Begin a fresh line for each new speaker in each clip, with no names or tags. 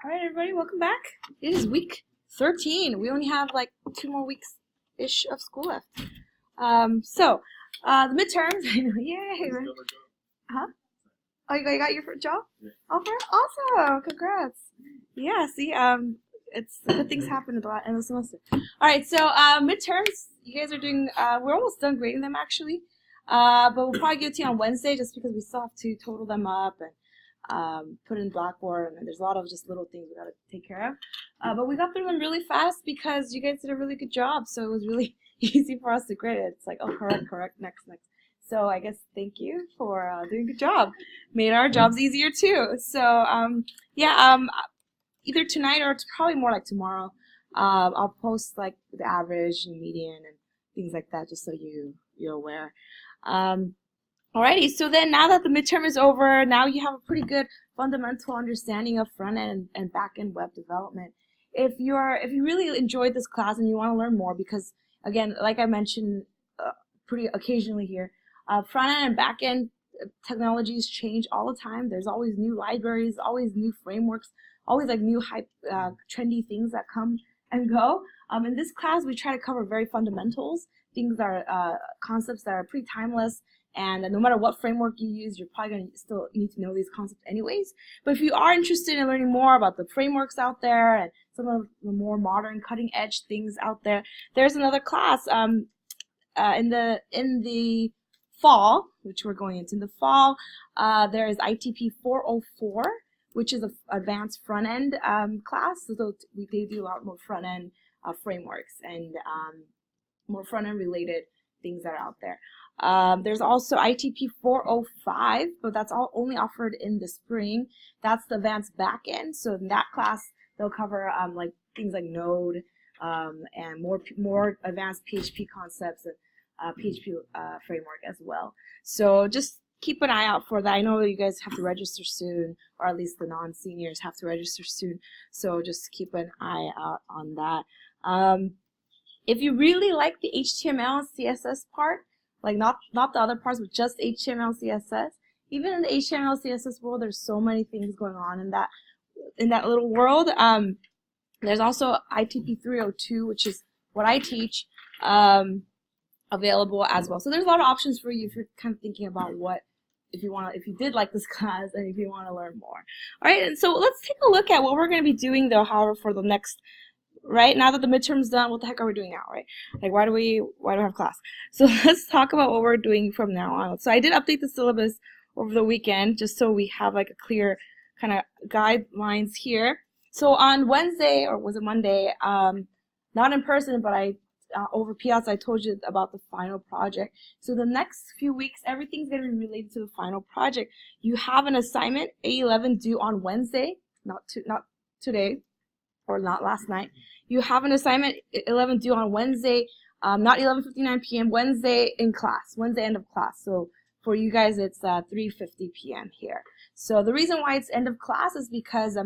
All right, everybody, welcome back. It is week 13. We only have like 2 more weeks-ish of school left. The midterms, I know, yay. Huh? Oh, you got your job?
Yeah.
Offer? Awesome, congrats. Yeah, see, it's good things happen at the end of the semester. All right, so midterms, you guys are doing, we're almost done grading them actually. But we'll probably give it to you on Wednesday just because we still have to total them up and put in Blackboard, and there's a lot of just little things we got to take care of. But we got through them really fast because you guys did a really good job, so it was really easy for us to grade it. It's like, oh, correct, next. So I guess thank you for doing a good job. Made our jobs easier too. So either tonight or it's probably more like tomorrow. I'll post like the average and median and things like that, just so you're aware. Alrighty, so then now that the midterm is over, now you have a pretty good fundamental understanding of front-end and back-end web development. If you really enjoyed this class and you want to learn more, because again, like I mentioned pretty occasionally here, front-end and back-end technologies change all the time. There's always new libraries, always new frameworks, always like new hype, trendy things that come and go. In this class, we try to cover very fundamentals, things that are concepts that are pretty timeless. And no matter what framework you use, you're probably going to still need to know these concepts anyways. But if you are interested in learning more about the frameworks out there and some of the more modern, cutting-edge things out there, there's another class in the fall, which we're going into. In the fall, there is ITP 404, which is an advanced front-end class. So they do a lot more front-end frameworks and more front-end related things that are out there. There's also ITP 405, but that's only offered in the spring. That's the advanced backend. So in that class, they'll cover like things like Node and more advanced PHP concepts and PHP framework as well. So just keep an eye out for that. I know you guys have to register soon, or at least the non-seniors have to register soon. So just keep an eye out on that. If you really like the HTML and CSS part, like not the other parts, but just HTML, CSS. Even in the HTML, CSS world, there's so many things going on in that little world. There's also ITP 302, which is what I teach, available as well. So there's a lot of options for you if you're kind of thinking about if you did like this class and if you want to learn more. All right, and so let's take a look at what we're going to be doing though, however, for the next. Right now that the midterm's done, what the heck are we doing now, right? Like, why do we have class? So let's talk about what we're doing from now on. So I did update the syllabus over the weekend just so we have like a clear kind of guidelines here. So on Wednesday, or was it Monday, not in person, but over PS, I told you about the final project. So the next few weeks, everything's going to be related to the final project. You have an assignment, A11, due on Wednesday, not today, or not last night. You have an assignment 11 due on Wednesday, not 11:59 p.m. Wednesday in class, Wednesday end of class. So for you guys, it's 3:50 p.m. here. So the reason why it's end of class is because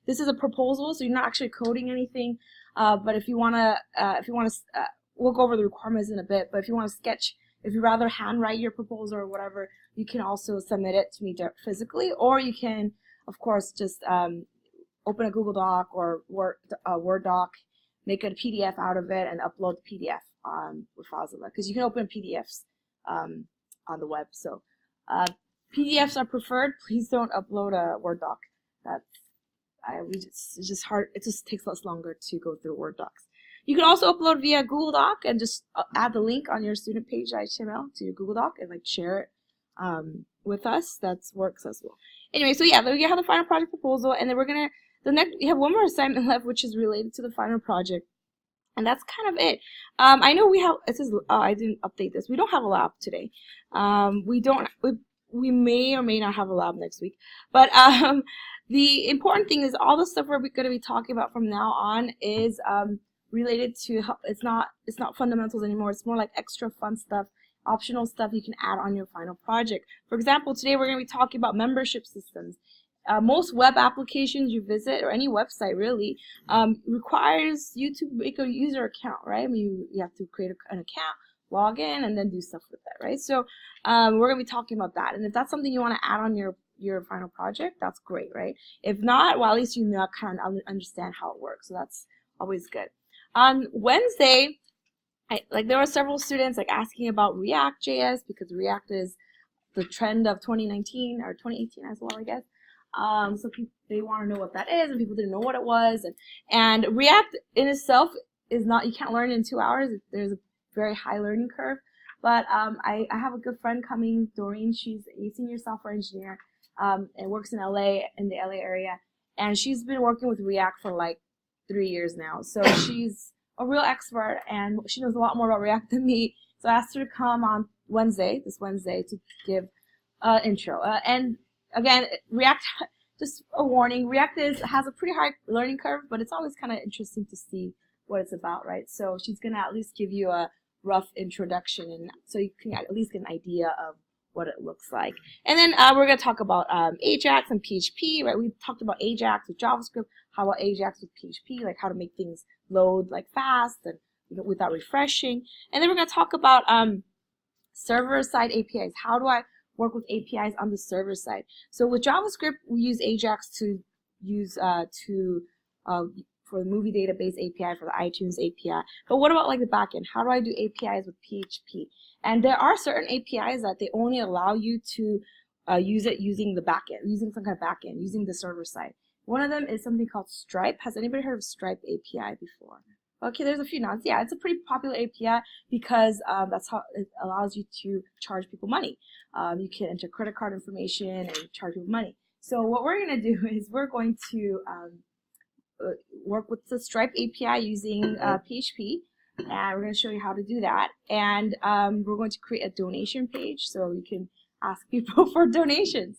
this is a proposal, so you're not actually coding anything. But if you wanna, we'll go over the requirements in a bit. But if you want to sketch, if you rather handwrite your proposal or whatever, you can also submit it to me physically, or you can, of course, just open a Google Doc or Word doc, make a PDF out of it, and upload the PDF with Fazila, because you can open PDFs on the web. So PDFs are preferred. Please don't upload a Word doc. It's just hard. It just takes us longer to go through Word docs. You can also upload via Google Doc and just add the link on your student page HTML to your Google Doc and like share it with us. That works as well. Anyway, so yeah, we have the final project proposal, and then we have one more assignment left, which is related to the final project, and that's kind of it. I know it says, I didn't update this. We don't have a lab today. We may or may not have a lab next week, but the important thing is all the stuff we're going to be talking about from now on is related to, it's not fundamentals anymore. It's more like extra fun stuff, optional stuff you can add on your final project. For example, today we're going to be talking about membership systems. Most web applications you visit, or any website really, requires you to make a user account, right? I mean, you have to create an account, log in, and then do stuff with that, right? So we're going to be talking about that. And if that's something you want to add on your your final project, that's great, right? If not, well, at least you know, kind of understand how it works. So that's always good. On Wednesday, there were several students like asking about React.js because React is the trend of 2019 or 2018 as well, I guess. So they want to know what that is, and people didn't know what it was. And React in itself is not, you can't learn in 2 hours. There's a very high learning curve. But I have a good friend coming, Doreen. She's a senior software engineer and works in LA, in the LA area. And she's been working with React for like 3 years now. So she's a real expert, and she knows a lot more about React than me. So I asked her to come on this Wednesday, to give an intro. And again, React, just a warning, React has a pretty high learning curve, but it's always kind of interesting to see what it's about, right? So she's going to at least give you a rough introduction, and so you can at least get an idea of what it looks like. And then we're going to talk about Ajax and PHP, right? We talked about Ajax with JavaScript. How about Ajax with PHP, like how to make things load like fast and without refreshing. And then we're going to talk about server-side APIs. How do I work with APIs on the server side? So with JavaScript, we use Ajax to use for the movie database API, for the iTunes API. But what about like the backend? How do I do APIs with PHP? And there are certain APIs that they only allow you to use it using the backend, using some kind of backend, using the server side. One of them is something called Stripe. Has anybody heard of Stripe API before? Okay, there's a few nods. Yeah, it's a pretty popular API because that's how it allows you to charge people money. You can enter credit card information and charge people money. So what we're going to do is we're going to work with the Stripe API using PHP, and we're going to show you how to do that. And we're going to create a donation page so you can ask people for donations.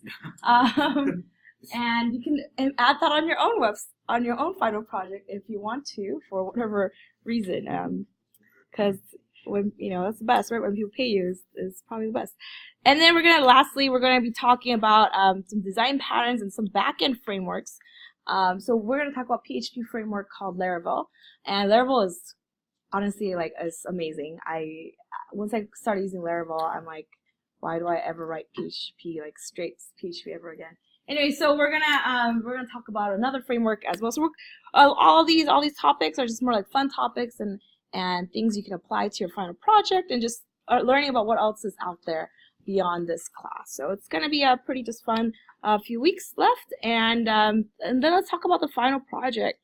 And you can add that on your own final project if you want to, for whatever reason. Because when that's the best, right? When people pay you is probably the best. And then lastly, we're gonna be talking about some design patterns and some backend frameworks. So we're gonna talk about PHP framework called Laravel, and Laravel is honestly is amazing. Once I started using Laravel, I'm like, why do I ever write PHP straight PHP ever again? Anyway, so we're gonna talk about another framework as well. So all these topics are just more like fun topics and things you can apply to your final project, and just learning about what else is out there beyond this class. So it's gonna be a pretty just fun few weeks left, and then let's talk about the final project.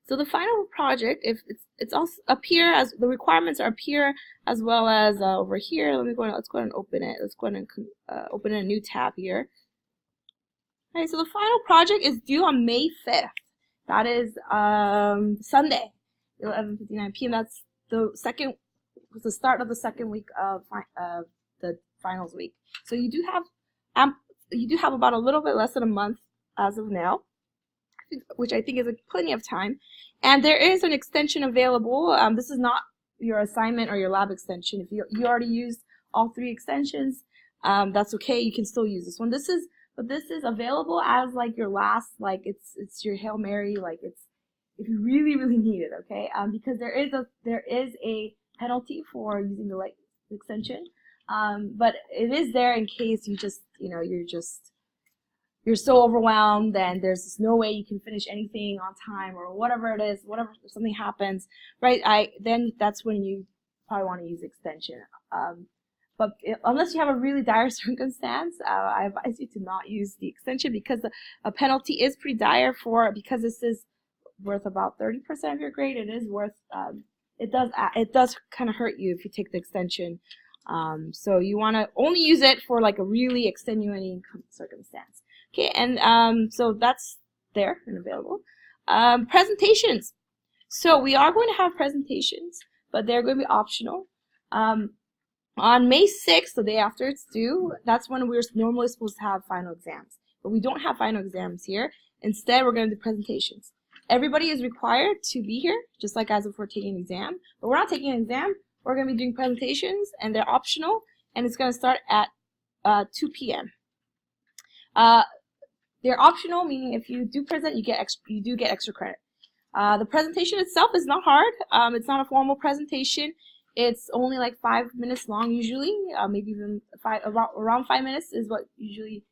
So the final project, if it's also up here, as the requirements are up here as well as over here. Let's go ahead and open it. Let's go ahead and open a new tab here. Okay, so the final project is due on May 5th. That is Sunday, 11:59 p.m. That's the start of the second week of the finals week. So you do have about a little bit less than a month as of now, which I think is plenty of time. And there is an extension available. This is not your assignment or your lab extension. If you already used all 3 extensions, that's okay. You can still use this one. But this is available as your last, it's your Hail Mary, it's if you really, really need it, okay? Because there is a penalty for using the extension, but it is there in case you just, you're so overwhelmed and there's just no way you can finish anything on time or whatever it is, if something happens, right? Then that's when you probably want to use extension. But unless you have a really dire circumstance, I advise you to not use the extension, because a penalty is pretty dire because this is worth about 30% of your grade. It is worth, it does kind of hurt you if you take the extension. So you want to only use it for a really extenuating circumstance. Okay, and so that's there and available. Presentations. So we are going to have presentations, but they're going to be optional. On May 6th, the day after it's due, that's when we're normally supposed to have final exams. But we don't have final exams here. Instead, we're going to do presentations. Everybody is required to be here, just like as if we're taking an exam. But we're not taking an exam. We're going to be doing presentations, and they're optional, and it's going to start at 2 p.m. They're optional, meaning if you do present, you do get extra credit. The presentation itself is not hard. It's not a formal presentation. It's only 5 minutes long usually, maybe even around 5 minutes is what usually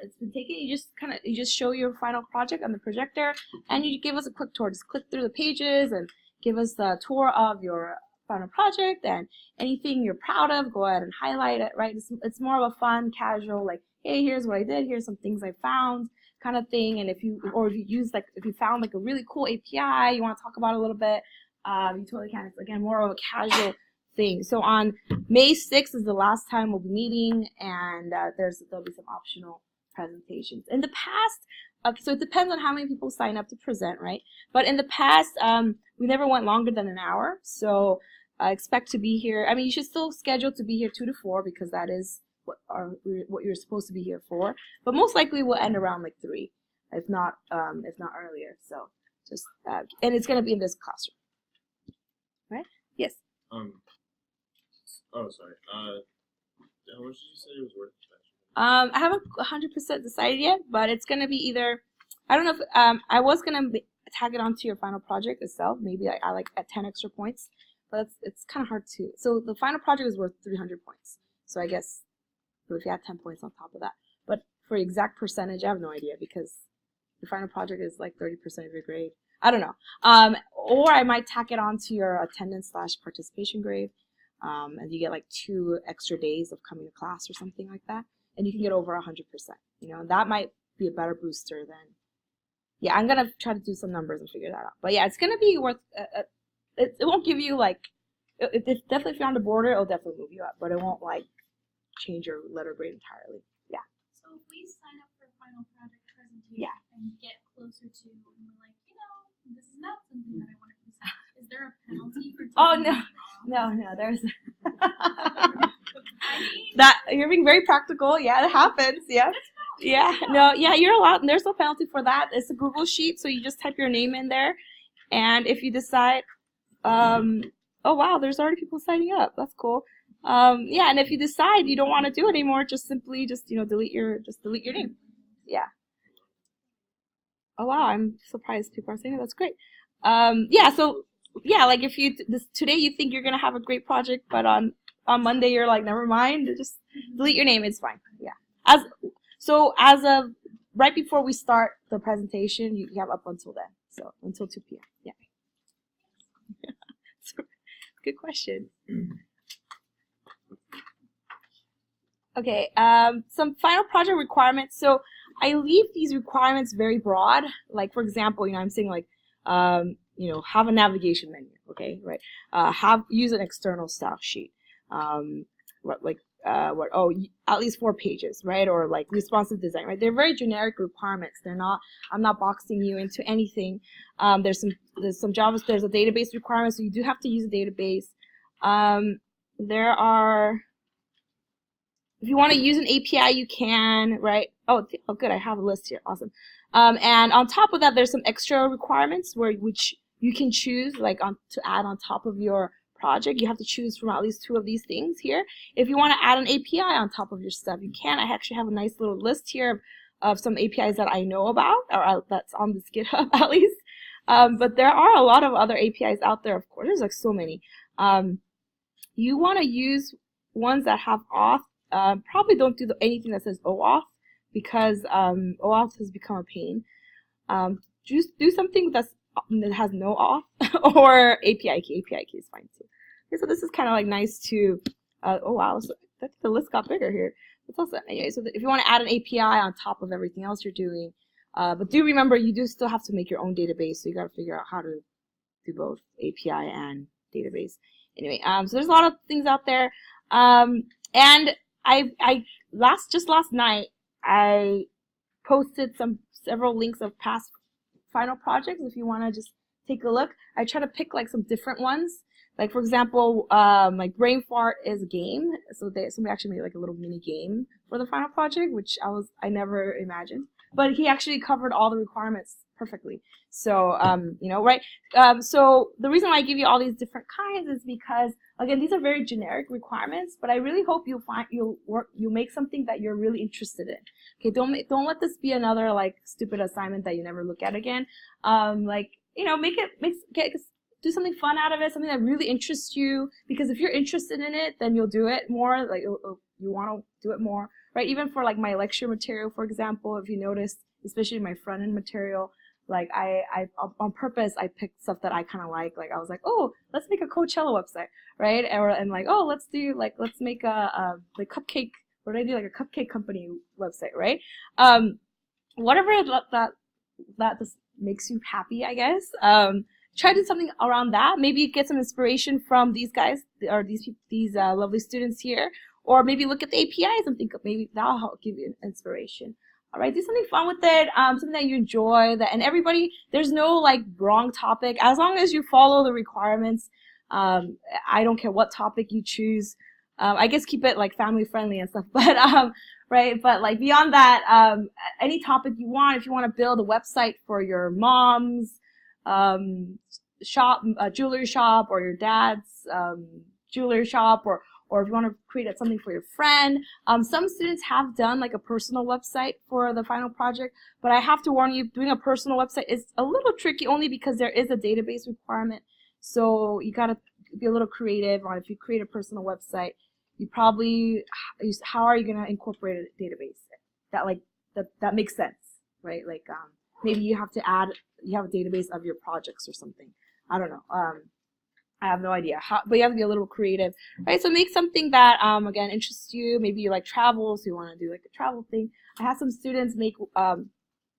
it's been taken. You just show your final project on the projector, and you give us a quick tour. Just click through the pages and give us a tour of your final project, and anything you're proud of, go ahead and highlight it, right? It's more of a fun, casual, like, hey, here's what I did, here's some things I found, kind of thing. And if you found like a really cool API, you want to talk about it a little bit, you totally can. It's again more of a casual thing. So on May 6th is the last time we'll be meeting, and there'll be some optional presentations. In the past, so it depends on how many people sign up to present, right? But in the past, we never went longer than an hour. So I expect to be here. I mean, you should still schedule to be here 2 to 4 because that is what you're supposed to be here for. But most likely we'll end around like 3, if not earlier. So just and it's gonna be in this classroom, right? Yes.
Oh, sorry. How much did you say it was worth?
I haven't 100% decided yet, but it's gonna be either. I don't know if I was gonna tag it onto your final project itself. Maybe I like at 10 extra points, but it's kind of hard to. So the final project is worth 300 points. So I guess if you add 10 points on top of that, but for exact percentage, I have no idea because the final project is like 30% of your grade. I don't know. Or I might tack it onto your attendance/participation grade. And you get like 2 extra days of coming to class or something like that, and you can get over 100%. You know, and that might be a better booster than. Yeah, I'm gonna try to do some numbers and figure that out. But yeah, it's gonna be worth. It won't give you like. It's definitely if you're on the border, it'll definitely move you up, but it won't like change your letter grade entirely. Yeah.
So if we sign up for a final project presentation and get closer to, and we're like, this is not something that I want to present. Is there a penalty for?
Oh no, there's. That you're being very practical. Yeah, it happens. Yeah. Yeah, no, yeah, you're allowed. There's no penalty for that. It's a Google Sheet, so you just type your name in there, and if you decide, oh wow, there's already people signing up. That's cool. Yeah, and if you decide you don't want to do it anymore, just simply delete your name. Yeah. Oh wow, I'm surprised people are saying it. That's great. Yeah, so yeah, like if today you think you're gonna have a great project, but on Monday you're like, never mind, just delete your name. It's fine. Yeah. As of right before we start the presentation, you have up until then. So until 2 p.m. Yeah. Good question. Okay, some final project requirements. So I leave these requirements very broad. Like for example, I'm saying like, have a navigation menu. Okay, right? Use an external style sheet. At least 4 pages, right? Or like responsive design, right? They're very generic requirements. I'm not boxing you into anything. There's some JavaScript, there's a database requirement, so you do have to use a database. If you want to use an API, you can, right? Oh, good, I have a list here, awesome. And on top of that, there's some extra requirements which you can choose, like to add on top of your project. You have to choose from at least 2 of these things here. If you want to add an API on top of your stuff, you can. I actually have a nice little list here of some APIs that I know about, or that's on this GitHub at least. But there are a lot of other APIs out there, of course. There's like so many. You want to use ones that have auth. Probably don't do anything that says OAuth because OAuth has become a pain. Just do something that has no auth or API key. API key is fine too. Okay, so this is kind of like nice to. Oh wow, so I think the list got bigger here. That's awesome. Anyway, so if you want to add an API on top of everything else you're doing, but do remember you do still have to make your own database. So you got to figure out how to do both API and database. Anyway, so there's a lot of things out there, and just last night I posted several links of past final projects. If you want to just take a look, I try to pick like some different ones. Like for example, like Brain Fart is a game, so somebody actually made like a little mini game for the final project, which I never imagined. But he actually covered all the requirements perfectly. So right. So the reason why I give you all these different kinds is because again, these are very generic requirements, but I really hope you'll make something that you're really interested in. Okay, don't let this be another like stupid assignment that you never look at again. Do something fun out of it, something that really interests you, because if you're interested in it, then you'll do it more, like you want to do it more, right? Even for like my lecture material, for example, if you notice, especially my front end material, like I on purpose I picked stuff that I kind of like. Like I was like, oh, let's make a Coachella website, right? And like, oh, let's make a like cupcake. What did I do? Like a cupcake company website, right? Whatever that just makes you happy, I guess. Try to do something around that. Maybe get some inspiration from these guys or these lovely students here, or maybe look at the APIs and think of maybe that'll help give you inspiration. All right, do something fun with it, something that you enjoy. And everybody, there's no like wrong topic as long as you follow the requirements. I don't care what topic you choose. I guess keep it like family friendly and stuff, but right. But like beyond that, any topic you want. If you want to build a website for your mom's shop, jewelry shop, or your dad's jewelry shop, or if you want to create something for your friend. Some students have done like a personal website for the final project, but I have to warn you, doing a personal website is a little tricky only because there is a database requirement. So you gotta be a little creative on if you create a personal website. You probably, how are you gonna incorporate a database that makes sense, right? Like maybe you have a database of your projects or something. I don't know. I have no idea how, but you have to be a little creative, right? So make something that, again, interests you. Maybe you like travel, so you want to do like a travel thing. I had some students make a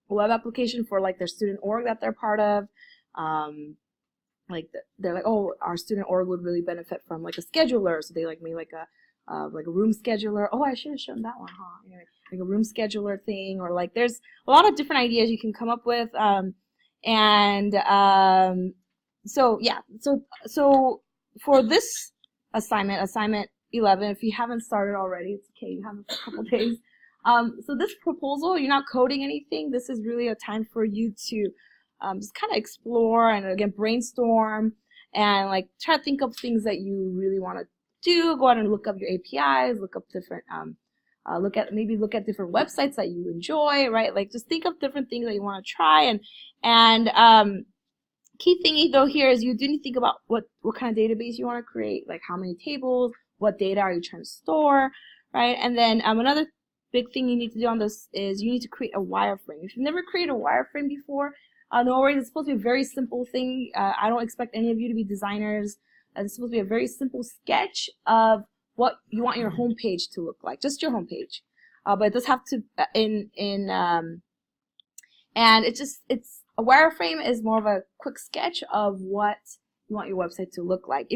web application for like their student org that they're part of. They're like, oh, our student org would really benefit from like a scheduler, so they like made like a room scheduler. Oh, I should have shown that one, huh? Anyway, like a room scheduler thing, or like there's a lot of different ideas you can come up with, So yeah, so for this assignment 11, if you haven't started already, it's okay, you have a couple days. So this proposal, you're not coding anything. This is really a time for you to just kind of explore and again brainstorm and like try to think of things that you really want to do. Go out and look up your APIs, look up different look at different websites that you enjoy, right? Like just think of different things that you want to try and key thing though here is you do need to think about what kind of database you want to create, like how many tables, what data are you trying to store, right? And then another big thing you need to do on this is you need to create a wireframe. If you've never created a wireframe before, no worries, it's supposed to be a very simple thing. I don't expect any of you to be designers. It's supposed to be a very simple sketch of what you want your homepage to look like, just your homepage. But it does have to and it's a wireframe is more of a quick sketch of what you want your website to look like.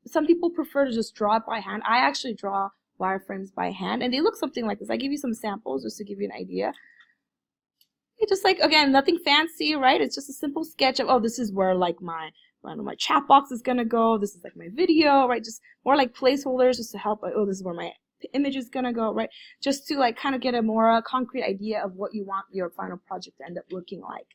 Some people prefer to just draw it by hand. I actually draw wireframes by hand, and they look something like this. I give you some samples just to give you an idea. It's just like, again, nothing fancy, right? It's just a simple sketch of, oh, this is where like my chat box is gonna go. This is like my video, right? Just more like placeholders just to help. Oh, this is where my image is gonna go, right? Just to like kind of get a more concrete idea of what you want your final project to end up looking like.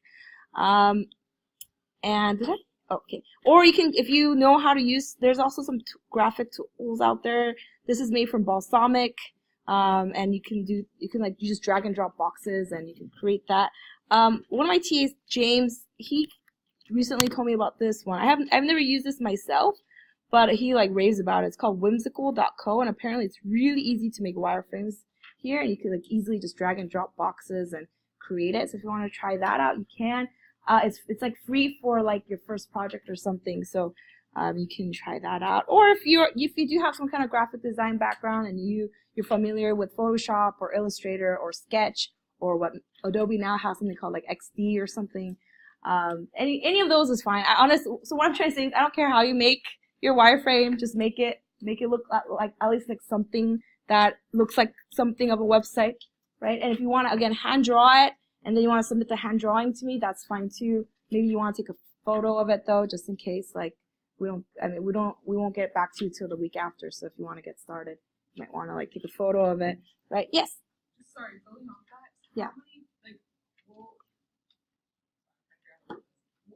And did I? Okay. Or you can, if you know how to use, there's also some graphic tools out there. This is made from Balsamic, and you can just drag and drop boxes and you can create that. One of my TAs, James, he recently told me about this one. I've never used this myself, but he like raves about it. It's called whimsical.co, and apparently it's really easy to make wireframes here, and you can like easily just drag and drop boxes and create it. So if you want to try that out, you can. It's like free for like your first project or something, so you can try that out. Or if you do have some kind of graphic design background and you're familiar with Photoshop or Illustrator or Sketch, or what Adobe now has something called like XD or something, any of those is fine. So what I'm trying to say is I don't care how you make your wireframe, just make it look like at least like something that looks like something of a website, right? And if you want to again hand draw it, and then you want to submit the hand drawing to me, that's fine too. Maybe you want to take a photo of it though, just in case like we won't get back to you till the week after. So if you want to get started, you might want to like take a photo of it, right? Yes.
Sorry, building off that.
Yeah.
How many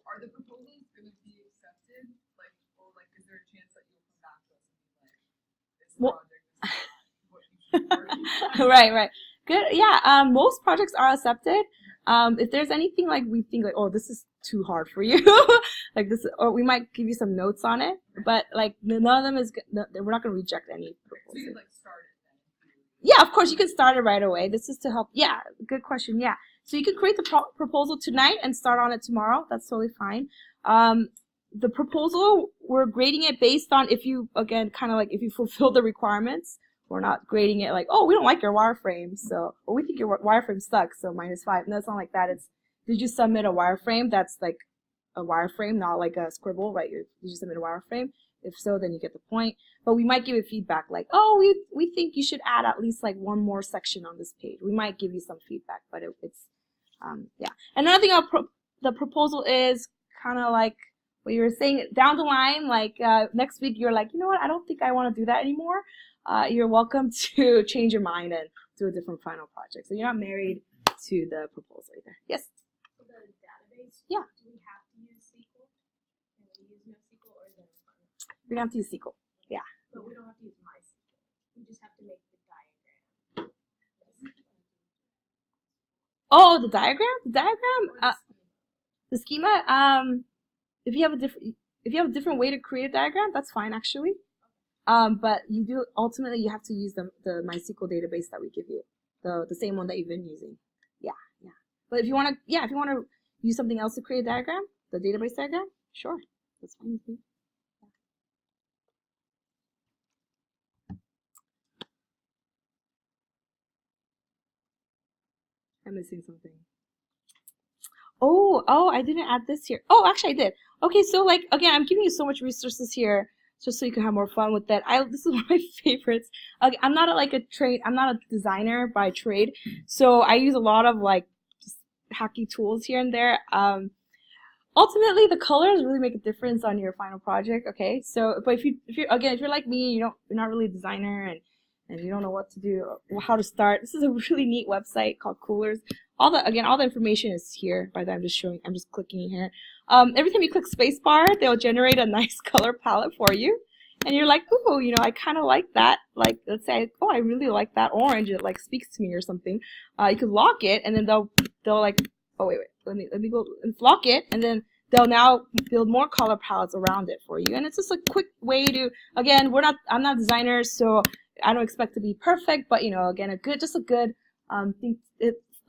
are the proposals going to be accepted? Like, or like, is there a chance that you'll come back to us and be like, this project is not what you should
Right. Good. Yeah. Most projects are accepted. If there's anything like we think like, oh, this is too hard for you, like this, or we might give you some notes on it. But like none of them is. We're not going to reject any proposal.
So you like started then?
Yeah, of course, you can start it right away. This is to help. Yeah, good question. Yeah. So you can create the proposal tonight and start on it tomorrow. That's totally fine. The proposal, we're grading it based on if you, again, kind of like if you fulfill the requirements. We're not grading it like, oh, we don't like your wireframe, so, or we think your wireframe sucks, so -5. No, it's not like that. It's, did you submit a wireframe that's like a wireframe, not like a scribble, right? Did you submit a wireframe? If so, then you get the point. But we might give you feedback like, oh, we think you should add at least like one more section on this page. We might give you some feedback, but it's, yeah. Another thing the proposal is kind of like what you were saying down the line, like next week you're like, you know what, I don't think I want to do that anymore. You're welcome to change your mind and do a different final project. So you're not married to the proposal either. Yes?
For the database,
yeah.
Do we have to use SQL? Can we use NoSQL or is that fine?
We're going to have to use SQL. Yeah.
But we don't have to use MySQL. We just have to make the diagram.
Oh, the diagram? The diagram? The schema? If you have a different way to create a diagram, that's fine actually. But you do ultimately you have to use the MySQL database that we give you, the same one that you've been using. Yeah, yeah. But if you want to use something else to create a diagram, the database diagram, sure, that's fine with me. I'm missing something. Oh, I didn't add this here. Oh, actually I did. Okay, so like again, I'm giving you so much resources here just so you can have more fun with that. This is one of my favorites. I'm not I'm not a designer by trade, so I use a lot of like just hacky tools here and there. Ultimately, the colors really make a difference on your final project. Okay, so but if you're like me, you're not really a designer and you don't know what to do or how to start, this is a really neat website called Coolers. All the information is here. By the I'm just clicking here. Every time you click spacebar, they'll generate a nice color palette for you. And you're like, ooh, you know, I kind of like that. Like, let's say, oh, I really like that orange. It like speaks to me or something. You could lock it, and then they'll like, oh wait, let me go and lock it, and then they'll now build more color palettes around it for you. And it's just a quick way to, again, I'm not designers, so I don't expect to be perfect, but you know, again,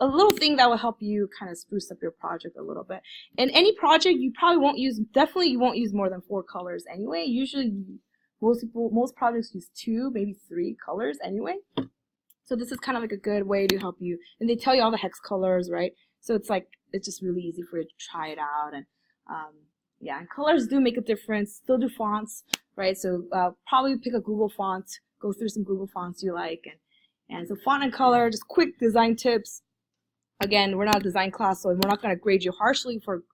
a little thing that will help you kind of spruce up your project a little bit. In any project, you won't use more than 4 colors anyway. Usually, most projects use 2, maybe 3 colors anyway. So this is kind of like a good way to help you. And they tell you all the hex colors, right? So it's just really easy for you to try it out. And yeah, and colors do make a difference. Still do fonts, right? So probably pick a Google font. Go through some Google fonts you like, and so font and color, just quick design tips. Again, we're not a design class, so we're not going to grade you harshly for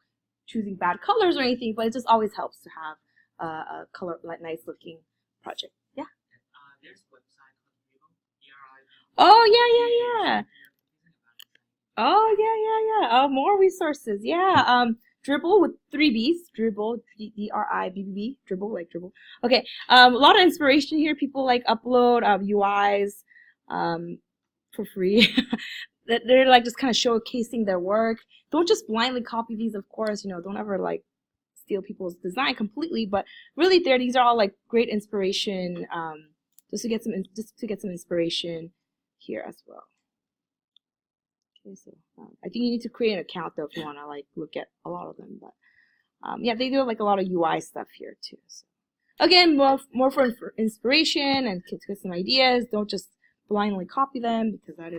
choosing bad colors or anything, but it just always helps to have a color, like nice looking project. Yeah.
There's a website called Dribble.
Oh yeah. Oh yeah. Oh, more resources. Yeah. Dribble with 3 B's. Dribble, D-R-I-B-B-B. Dribble, like dribble. Okay. A lot of inspiration here. People like upload UIs for free. They're like just kind of showcasing their work. Don't just blindly copy these, of course. You know, don't ever like steal people's design completely. But really, these are all like great inspiration. Just to get some inspiration here as well. Okay, so I think you need to create an account though if you want to like look at a lot of them. But yeah, they do like a lot of UI stuff here too. So again, more for inspiration and to get some ideas. Don't just blindly copy them because that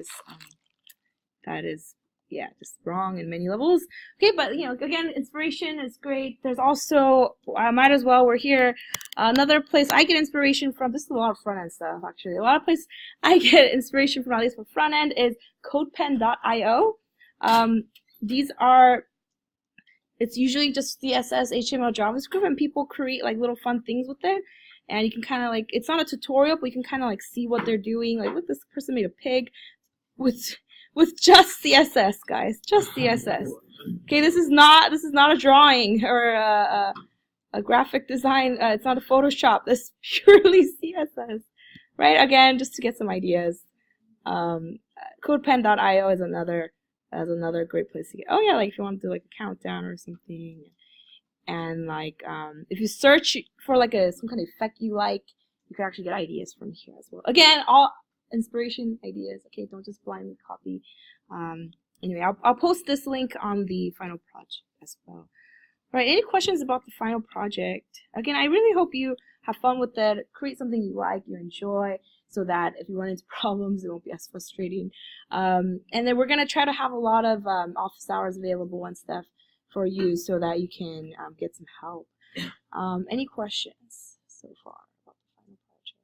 is yeah, just wrong in many levels. Okay, but you know, again, inspiration is great. There's also might as well, we're here. Another place I get inspiration from, this is a lot of front end stuff actually. A lot of places I get inspiration from, at least for front end, is codepen.io. It's usually just CSS, HTML, JavaScript, and people create like little fun things with it. And you can kind of like, it's not a tutorial, but you can kind of like see what they're doing. Like, look, this person made a pig with just CSS, guys, just CSS. Okay, this is not a drawing or a graphic design. It's not a Photoshop. This is purely CSS, right? Again, just to get some ideas. Codepen.io is another great place to get. Oh yeah, like if you want to do like a countdown or something, and like if you search for like some kind of effect you like, you can actually get ideas from here as well. Again, inspiration, ideas. Okay, don't just blindly copy. Anyway, I'll post this link on the final project as well. All right, any questions about the final project? Again, I really hope you have fun with it. Create something you like, you enjoy, so that if you run into problems, it won't be as frustrating. And then we're going to try to have a lot of office hours available and stuff for you so that you can get some help. Any questions so far about the final project?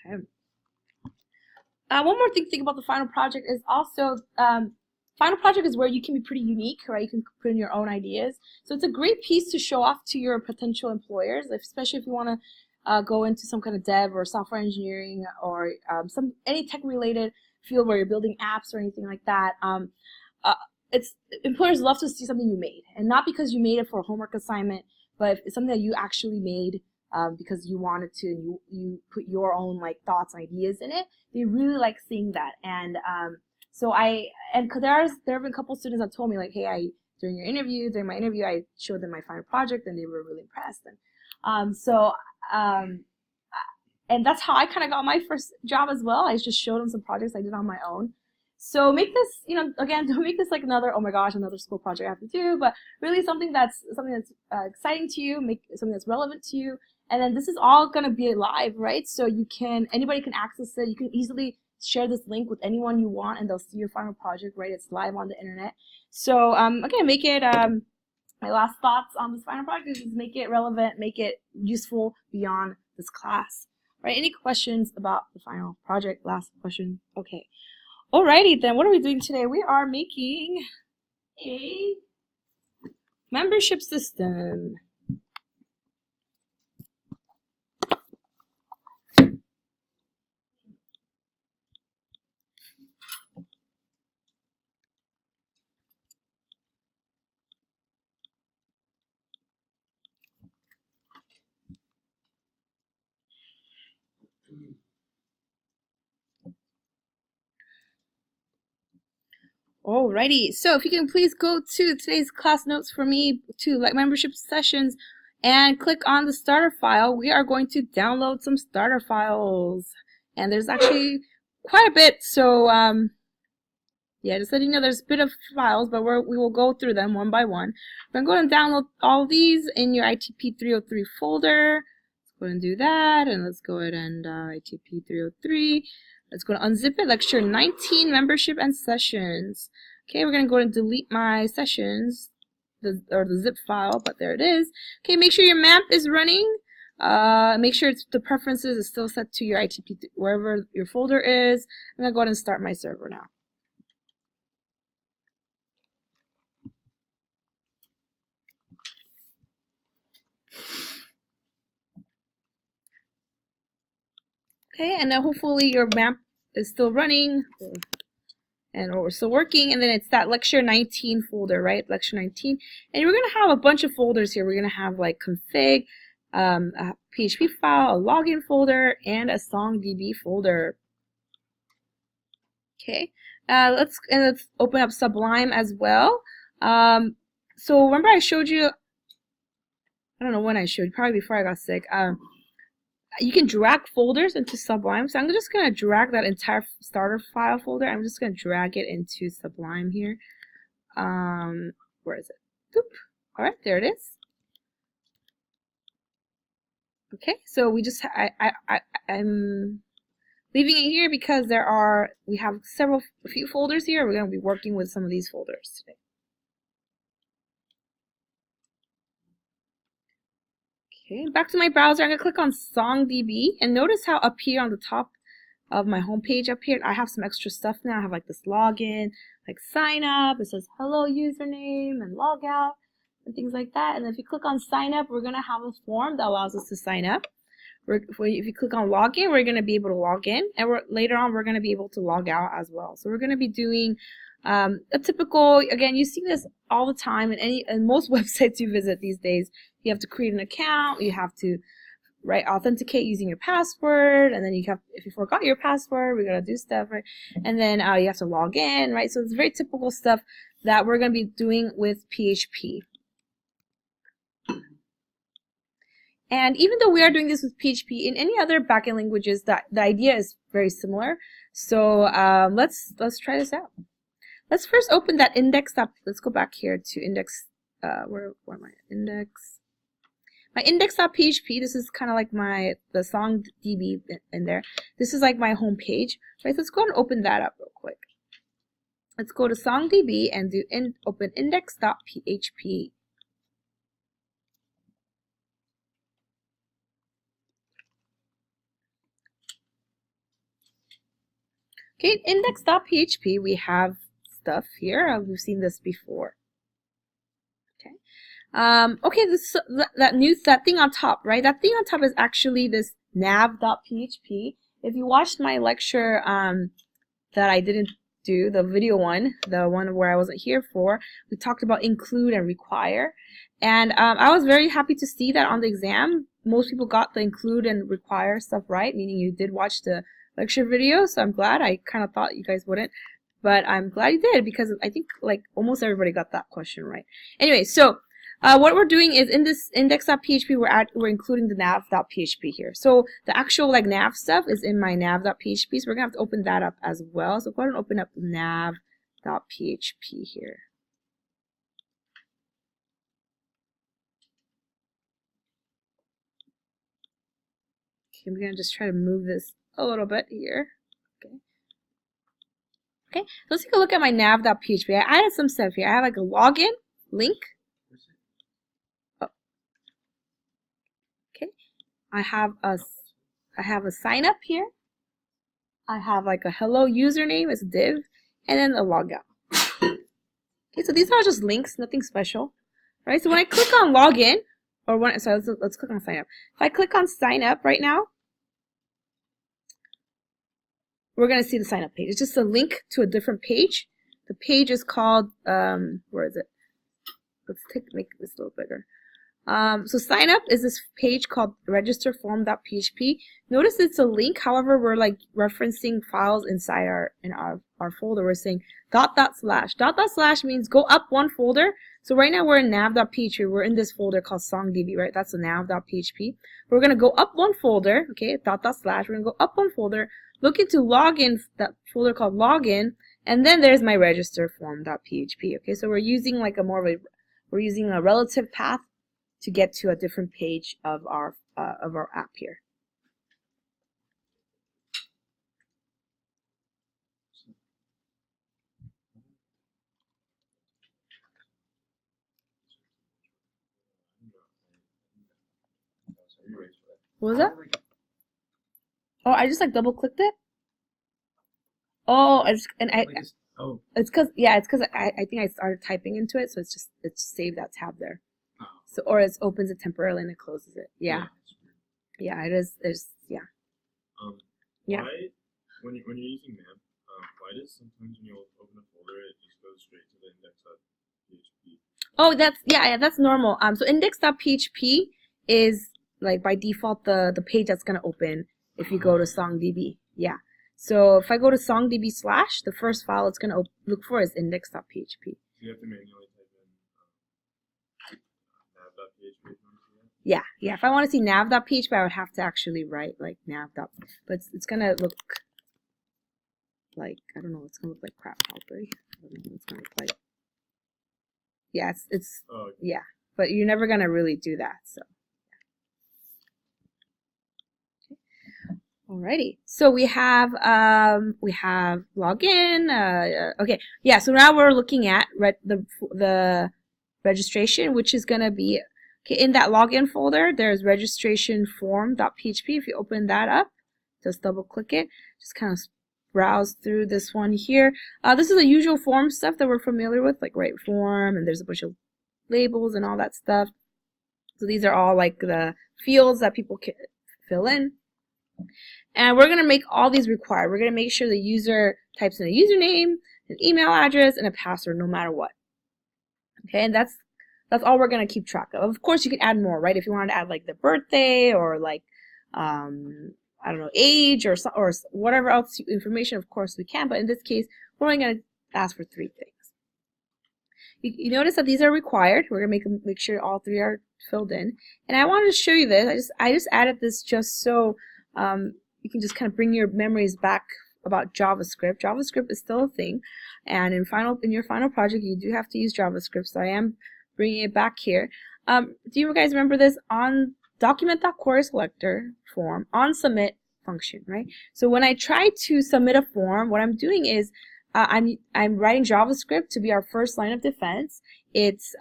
Okay. One more thing about the final project is also, final project is where you can be pretty unique, right? You can put in your own ideas. So it's a great piece to show off to your potential employers, especially if you want to go into some kind of dev or software engineering or any tech-related field where you're building apps or anything like that. Employers love to see something you made, and not because you made it for a homework assignment, but it's something that you actually made because you wanted to, and you put your own like thoughts and ideas in it. They really like seeing that, and there have been a couple students that told me like, hey, during my interview, I showed them my final project, and they were really impressed, and that's how I kind of got my first job as well. I just showed them some projects I did on my own. So make this, again, don't make this like another, oh my gosh, another school project I have to do, but really something that's exciting to you, make something that's relevant to you. And then this is all going to be live, right? So anybody can access it. You can easily share this link with anyone you want, and they'll see your final project, right? It's live on the internet. So again, make it, my last thoughts on this final project is make it relevant, make it useful beyond this class, right? Any questions about the final project? Last question. Okay. Alrighty then, what are we doing today? We are making a membership system. Alrighty, so if you can please go to today's class notes for me to like membership sessions and click on the starter file. We are going to download some starter files, and there's actually quite a bit. So yeah, just letting you know there's a bit of files, but we will go through them one by one. We're going to download all of these in your ITP 303 folder. Let's go ahead and do that, and let's go ahead and ITP 303. Let's go to unzip it, lecture 19, membership and sessions. Okay, we're going to go and delete my sessions, the zip file, but there it is. Okay, make sure your MAMP is running. Make sure the preferences is still set to your ITP, wherever your folder is. I'm going to go ahead and start my server now. Okay, and then hopefully your MAMP is still running, and we're still working, and then it's that lecture 19 folder, right? Lecture 19, and we're gonna have a bunch of folders here. We're gonna have like config, a PHP file, a login folder, and a songdb folder. Okay, let's open up Sublime as well. So remember I showed you, I don't know when I showed, probably before I got sick. You can drag folders into Sublime. So I'm just going to drag that entire starter file folder. I'm just going to drag it into Sublime here. Where is it? Boop. All right, there it is. Okay, so we just I'm leaving it here because we have a few folders here. We're going to be working with some of these folders today. Okay, back to my browser. I'm going to click on SongDB, and notice how up here on the top of my home page up here, I have some extra stuff now. I have like this login, like sign up. It says hello username and log out and things like that. And if you click on sign up, we're going to have a form that allows us to sign up. If you click on login, we're going to be able to log in, and later on we're going to be able to log out as well. So we're going to be doing a typical, again, you see this all the time in most websites you visit these days. You have to create an account, you have to authenticate using your password, and then if you forgot your password, we're going to do stuff, right? And then you have to log in, right? So it's very typical stuff that we're going to be doing with PHP. And even though we are doing this with PHP, in any other backend languages, the idea is very similar. So let's try this out. Let's first open that index. Let's go back here to index. Where am I? Index. My index.php. This is kind of like the song DB in there. This is like my home page. Right. So let's go and open that up real quick. Let's go to SongDB and do open index.php. Okay, index.php, we have stuff here. We've seen this before. Okay. Okay, that thing on top, right? That thing on top is actually this nav.php. If you watched my lecture that I didn't do, the video one, the one where I wasn't here for, we talked about include and require. And I was very happy to see that on the exam, most people got the include and require stuff right, meaning you did watch the lecture video, so I'm glad. I kind of thought you guys wouldn't, but I'm glad you did, because I think like almost everybody got that question right. Anyway, so what we're doing is in this index.php, we're including the nav.php here. So the actual like nav stuff is in my nav.php, so we're gonna have to open that up as well. So go ahead and open up nav.php here. Okay, we're gonna just try to move this a little bit here. Okay, let's take a look at my nav.php. I added some stuff here. I have like a login link. Oh. Okay, I have a sign up here. I have like a hello username as div, and then a logout. Okay, so these are just links, nothing special, right? So when I click on login, or when let's click on sign up. If I click on sign up right now, we're going to see the sign up page. It's just a link to a different page. The page is called, where is it? Let's make this a little bigger. So sign up is this page called registerform.php. Notice it's a link. However, we're like referencing files inside our folder. We're saying dot slash. Dot slash means go up one folder. So right now we're in nav.php. We're in this folder called songdb, right? That's the nav.php. We're going to go up one folder, okay, dot slash. We're going to go up one folder, look into login, that folder called login, and then there's my registerform.php. Okay, so we're using like we're using a relative path to get to a different page of our app here. What was that? Oh, I just like double clicked it. Oh, it's because I think I started typing into it, so it's saved that tab there. So or it opens it temporarily and it closes it. Yeah, yeah, it is. Yeah.
Yeah. Why, when you're using nav, why does sometimes when you open a folder it just goes straight to the index.php?
Oh, that's normal. So index.php is like by default the page that's gonna open if you go to SongDB. Yeah. So if I go to SongDB / the first file it's gonna look for is index.php.
You have to manually type in nav.php.
Yeah. If I want to see nav.php, I would have to actually write like nav. But it's gonna look like, I don't know. It's gonna look like crap probably. I don't know what it's gonna look like. Yeah, it's
okay.
Yeah, but you're never gonna really do that. So. Alrighty, so we have login. Okay, yeah. So now we're looking at the registration, which is gonna be okay in that login folder. There's registration form.php. If you open that up, just double click it. Just kind of browse through this one here. This is the usual form stuff that we're familiar with, like right form, and there's a bunch of labels and all that stuff. So these are all like the fields that people can fill in. And we're going to make all these required. We're going to make sure the user types in a username, an email address, and a password no matter what. Okay, and that's all we're going to keep track of. Of course, you can add more, right? If you wanted to add like the birthday or like, I don't know, age or whatever else information, of course we can. But in this case, we're only going to ask for 3 things. You notice that these are required. We're gonna make sure all three are filled in. And I wanted to show you this. I just added this just so you can just kind of bring your memories back about JavaScript. JavaScript is still a thing, and in your final project you do have to use JavaScript. So I am bringing it back here. Do you guys remember this? On document.querySelector form on submit function, right? So when I try to submit a form, what I'm doing is I'm writing JavaScript to be our first line of defense. It's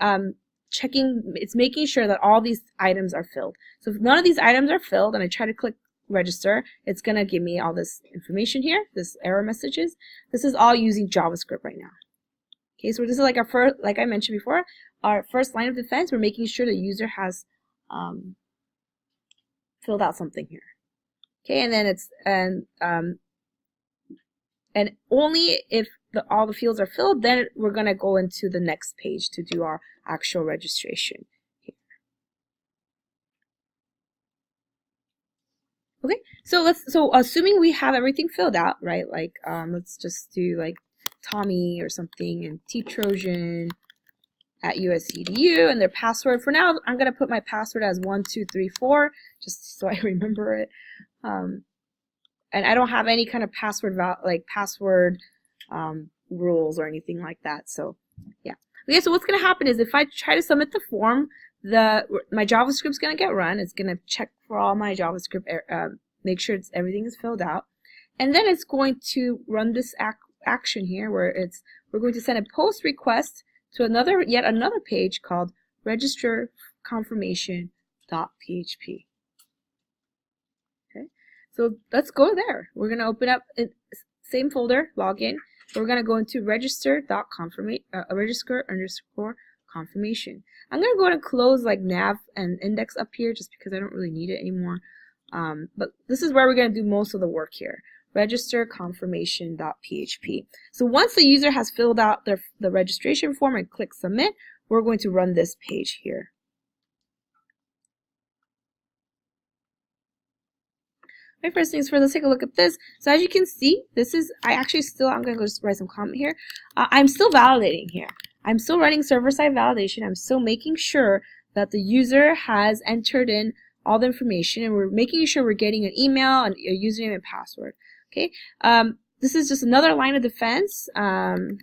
making sure that all these items are filled. So if none of these items are filled and I try to click register, it's gonna give me all this information here, this error messages. This is all using JavaScript right now. Okay, so this is like our first, like I mentioned before, our first line of defense. We're making sure the user has filled out something here. Okay, and then it's and only if all the fields are filled, then we're gonna go into the next page to do our actual registration. Okay, so assuming we have everything filled out, right? Like let's just do like Tommy or something and Trojan at USEDU and their password. For now, I'm gonna put my password as 1234 just so I remember it. And I don't have any kind of password rules or anything like that. So yeah. Okay, so what's gonna happen is if I try to submit the form, my JavaScript's gonna get run. It's gonna check for all my JavaScript, make sure everything is filled out, and then it's going to run this action here where we're going to send a post request to yet another page called register confirmation.php. Okay, so let's go there. We're gonna open up same folder, login. So we're gonna go into register_confirmation. I'm gonna go ahead and close like nav and index up here just because I don't really need it anymore. But this is where we're gonna do most of the work here. Register confirmation.php. So once the user has filled out the registration form and click submit, we're going to run this page here. Okay, first things first, let's take a look at this. So as you can see, I'm gonna go just write some comment here. I'm still validating here. I'm still running server-side validation. I'm still making sure that the user has entered in all the information, and we're making sure we're getting an email and a username and password. Okay, this is just another line of defense in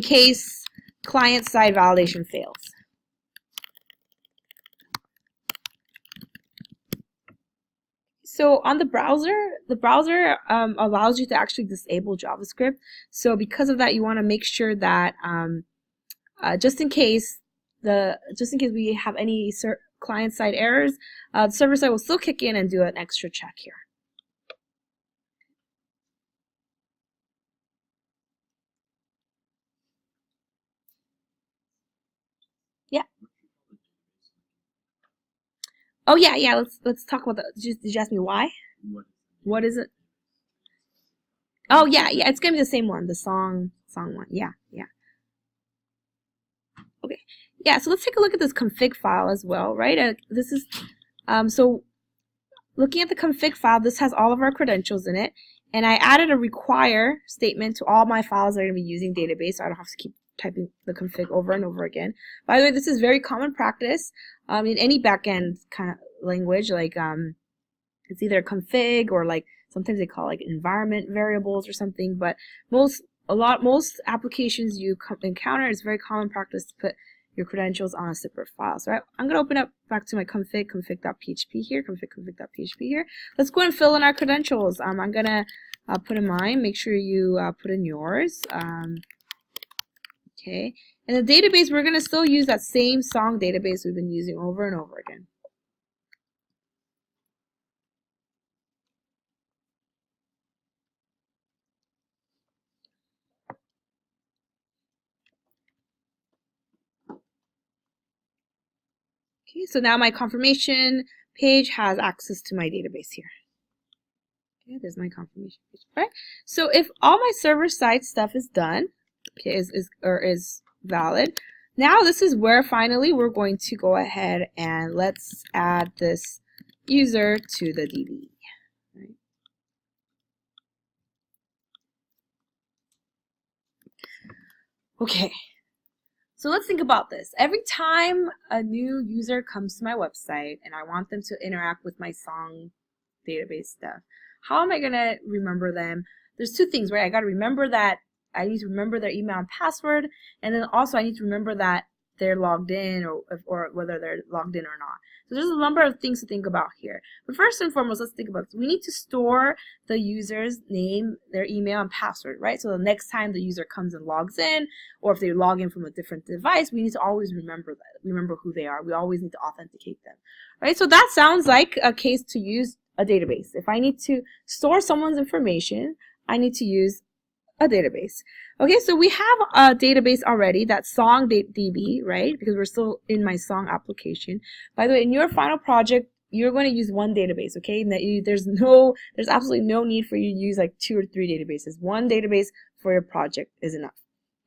case client-side validation fails. So on the browser allows you to actually disable JavaScript. So because of that, you want to make sure that just in case we have any client-side errors, the server-side will still kick in and do an extra check here. Yeah. Oh yeah. Let's talk about that. Did you ask me why? What is it? Oh yeah. It's gonna be the same one, the song one. Yeah. Okay. Yeah. So let's take a look at this config file as well, right? This is so looking at the config file. This has all of our credentials in it, and I added a require statement to all my files that are gonna be using database, so I don't have to keep typing the config over and over again. By the way, this is very common practice in any backend kind of language, like it's either config or like sometimes they call it like environment variables or something. But most applications you encounter, it's very common practice to put your credentials on a separate file. So I'm going to open up back to my config.php here, config.php here. Let's go and fill in our credentials. I'm going to put in mine. Make sure you put in yours. Okay, and the database, we're going to still use that same song database we've been using over and over again. Okay, so now my confirmation page has access to my database here. Okay, there's my confirmation page. All right, so if all my server-side stuff is done, okay, is valid. Now this is where finally we're going to go ahead and let's add this user to the DB. Right. Okay. So let's think about this. Every time a new user comes to my website and I want them to interact with my song database stuff, how am I going to remember them? There's two things, right? I got to remember that I need to remember their email and password, and then also I need to remember that they're logged in or whether they're logged in or not. So there's a number of things to think about here. But first and foremost, let's think about this. We need to store the user's name, their email, and password, right? So the next time the user comes and logs in, or if they log in from a different device, we need to always remember that. Remember who they are. We always need to authenticate them, right? So that sounds like a case to use a database. If I need to store someone's information, I need to use a database. Okay, so we have a database already, that's SongDB, right? Because we're still in my song application. By the way, in your final project, you're going to use one database, okay? And that there's absolutely no need for you to use like 2 or 3 databases. One database for your project is enough.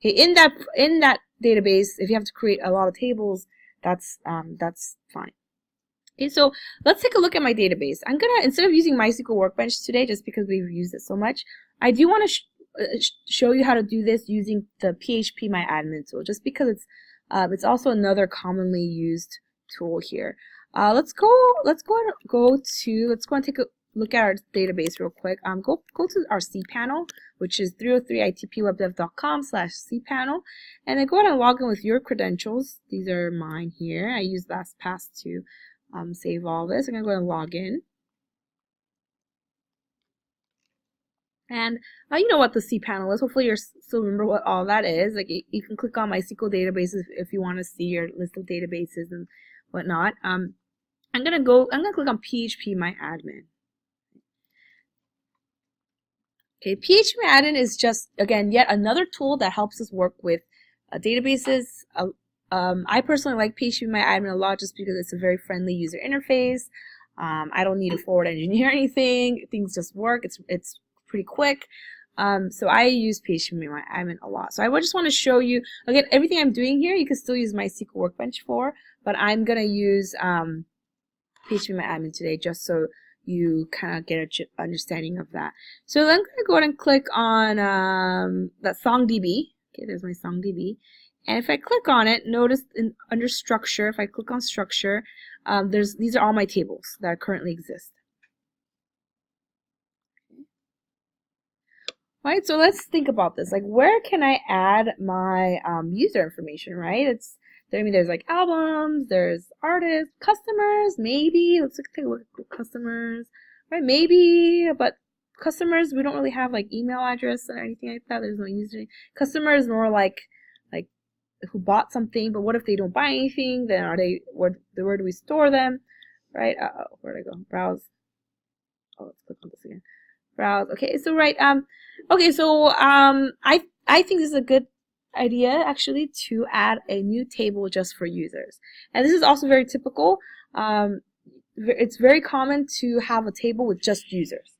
Okay, in that database, if you have to create a lot of tables, that's fine. Okay, so let's take a look at my database. I'm gonna, instead of using MySQL Workbench today, just because we've used it so much, I do want to show you how to do this using the PHP My Admin tool, just because it's also another commonly used tool here. Let's go and take a look at our database real quick. Go to our cPanel, which is 303itpwebdev.com/cPanel, and then go ahead and log in with your credentials. These are mine here. I use LastPass to save all this. I'm gonna go ahead and log in. And you know what the cPanel is. Hopefully you still remember what all that is. Like you can click on MySQL databases if you want to see your list of databases and whatnot. I'm gonna click on PHP My Admin. Okay, PHP My Admin is just, again, yet another tool that helps us work with databases. I personally like PHP My Admin a lot just because it's a very friendly user interface. I don't need to forward engineer anything. Things just work. It's pretty quick. So I use PHP My Admin a lot. So I just want to show you, again, everything I'm doing here, you can still use MySQL Workbench for, but I'm going to use PHP My Admin today just so you kind of get an understanding of that. So I'm going to go ahead and click on that SongDB. Okay, there's my SongDB. And if I click on it, notice under structure, if I click on structure, these are all my tables that currently exist. Right, so let's think about this. Like, where can I add my user information, right? There's like albums, there's artists, customers, maybe. Let's take a look at customers, right? Maybe, but customers, we don't really have like email address or anything like that. There's no user. Customer is more like who bought something, but what if they don't buy anything? Then where do we store them, right? Where'd I go? Browse. Oh, let's click on this again. Browse. Okay, so right. Okay, so I think this is a good idea actually to add a new table just for users, and this is also very typical. It's very common to have a table with just users,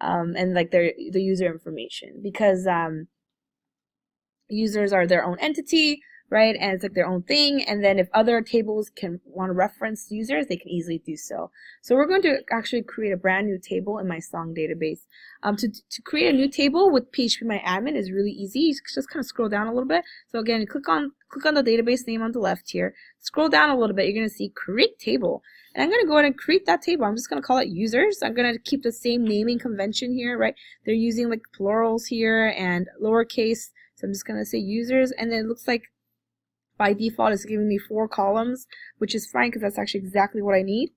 and like the user information, because users are their own entity, right? And it's like their own thing. And then if other tables want to reference users, they can easily do so. So we're going to actually create a brand new table in my song database. To create a new table with PHP My Admin is really easy. You just kind of scroll down a little bit. So again, click on the database name on the left here. Scroll down a little bit. You're going to see create table. And I'm going to go ahead and create that table. I'm just going to call it users. I'm going to keep the same naming convention here, right? They're using like plurals here and lowercase. So I'm just going to say users, and then it looks like by default it's giving me 4 columns, which is fine because that's actually exactly what I need.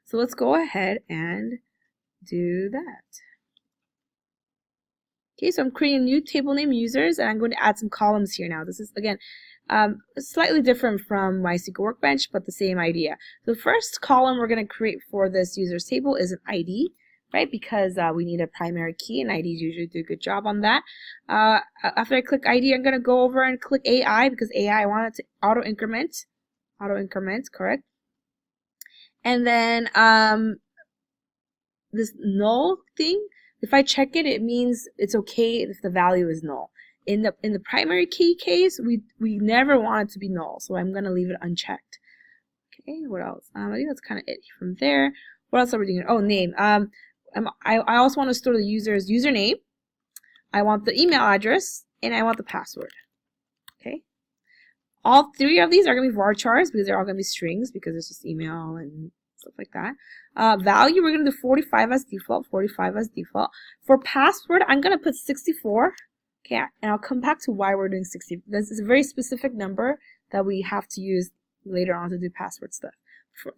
So let's go ahead and do that. Okay, so I'm creating a new table named users, and I'm going to add some columns here now. This is, again, slightly different from MySQL Workbench, but the same idea. So the first column we're going to create for this users table is an ID. Right, because we need a primary key, and IDs usually do a good job on that. After I click ID, I'm going to go over and click AI, because AI I want it to auto increment, correct? And then this null thing, if I check it, it means it's okay if the value is null. In the primary key case, we never want it to be null, so I'm going to leave it unchecked. Okay, what else? I think that's kind of it from there. What else are we doing? Oh, name. I also want to store the user's username. I want the email address, and I want the password. All three of these are going to be varchars because they're all going to be strings because it's just email and stuff like that. Value, we're going to do 45 as default, 45 as default. For password, I'm going to put 64. Okay, and I'll come back to why we're doing 60. This is a very specific number that we have to use later on to do password stuff.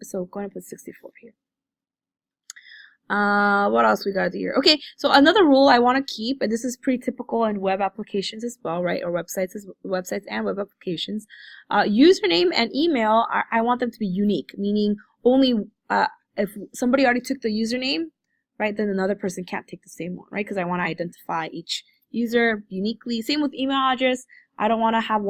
So I'm going to put 64 here. What else we gotta do here? Okay, so another rule I want to keep, and this is pretty typical in web applications as well, right? Or websites and web applications. Username and email, I want them to be unique, meaning only if somebody already took the username, right, then another person can't take the same one, right? Because I want to identify each user uniquely. Same with email address. I don't want to have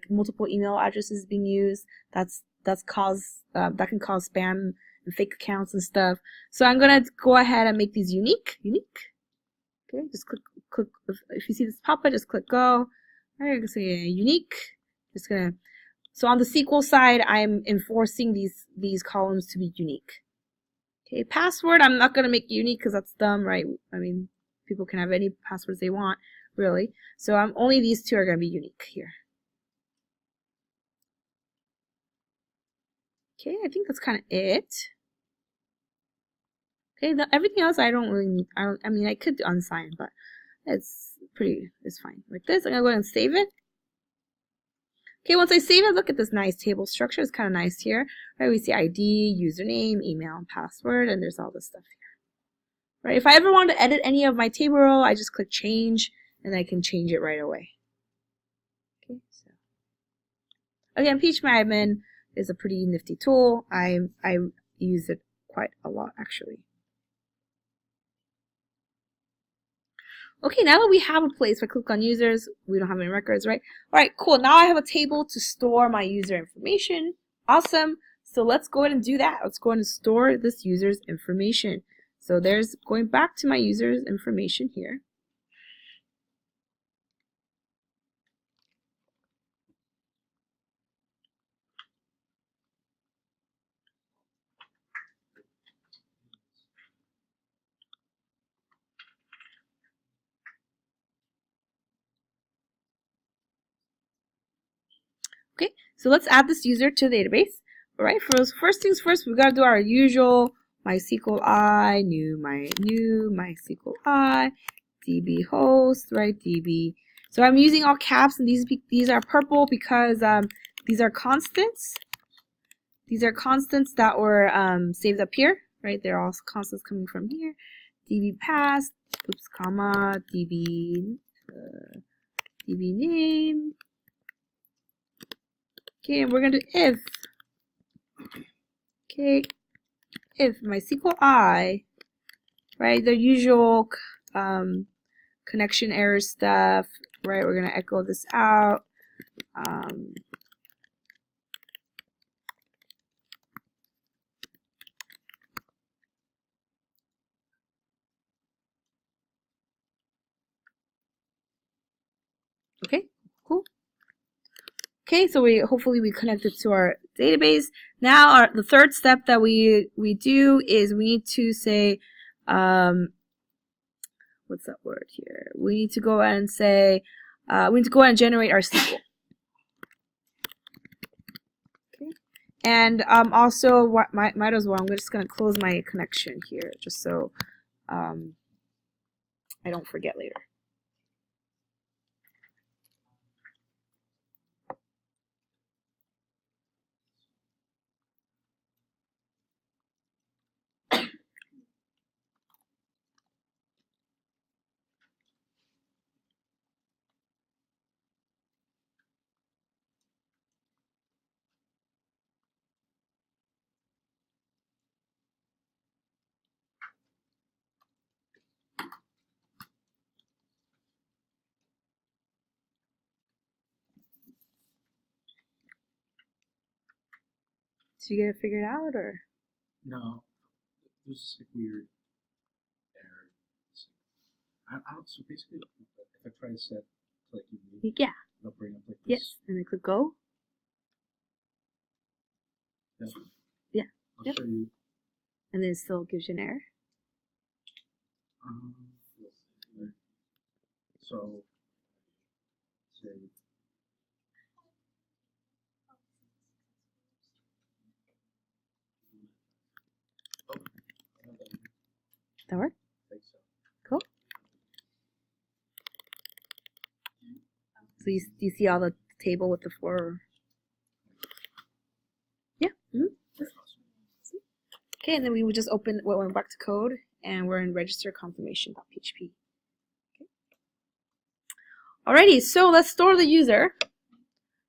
multiple email addresses being used. that can cause spam and fake accounts and stuff. So I'm gonna go ahead and make these unique. Okay, just click. If you see this pop up, just click go. All right, I'm gonna say unique. So on the SQL side, I'm enforcing these columns to be unique. Okay, password, I'm not gonna make unique because that's dumb, right? I mean, people can have any passwords they want, really. So only these two are gonna be unique here. Okay, I think that's kind of it. Okay, everything else I don't really need. I mean, I could unsign, but it's fine. Like this, I'm gonna go ahead and save it. Okay, once I save it, look at this nice table structure. It's kind of nice here. Right, we see ID, username, email, and password, and there's all this stuff here. Right, if I ever want to edit any of my table row, I just click change, and I can change it right away. Okay, so again, PHPAdmin is a pretty nifty tool. I use it quite a lot, actually. Okay, now that we have a place, if I click on users, we don't have any records, right? All right, cool. Now I have a table to store my user information. Awesome. So let's go ahead and do that. Let's go ahead and store this user's information. So there's going back to my user's information here. Okay, so let's add this user to the database. All right, first things first, we've got to do our usual MySQL I, new MySQL I, DB host, right, DB. So I'm using all caps, and these are purple because these are constants. These are constants that were saved up here, right? They're all constants coming from here. DB pass, oops, comma, DB name. Okay, and we're going to do if. Okay, if MySQL I, right, the usual connection error stuff, right, we're going to echo this out. Okay, cool. Okay, so hopefully we connected to our database. Now the third step that we do is we need to say, what's that word here? We need to go ahead and say, we need to go ahead and generate our SQL. Okay, and also might as well, I'm just going to close my connection here just so I don't forget later. Did you get it figured out, or?
No, there's like weird error. I don't. So basically, if I try to set to like unique,
Yeah.
it'll bring up like this.
Yes, and then click go. Yeah.
I'll
Yep.
show you.
And then it still gives you an error.
So say
That work?
I think so.
Cool. So you see all the table with the 4. Yeah. Okay, and then we would just went back to code, and we're in register confirmation.php. Okay. Alrighty, so let's store the user.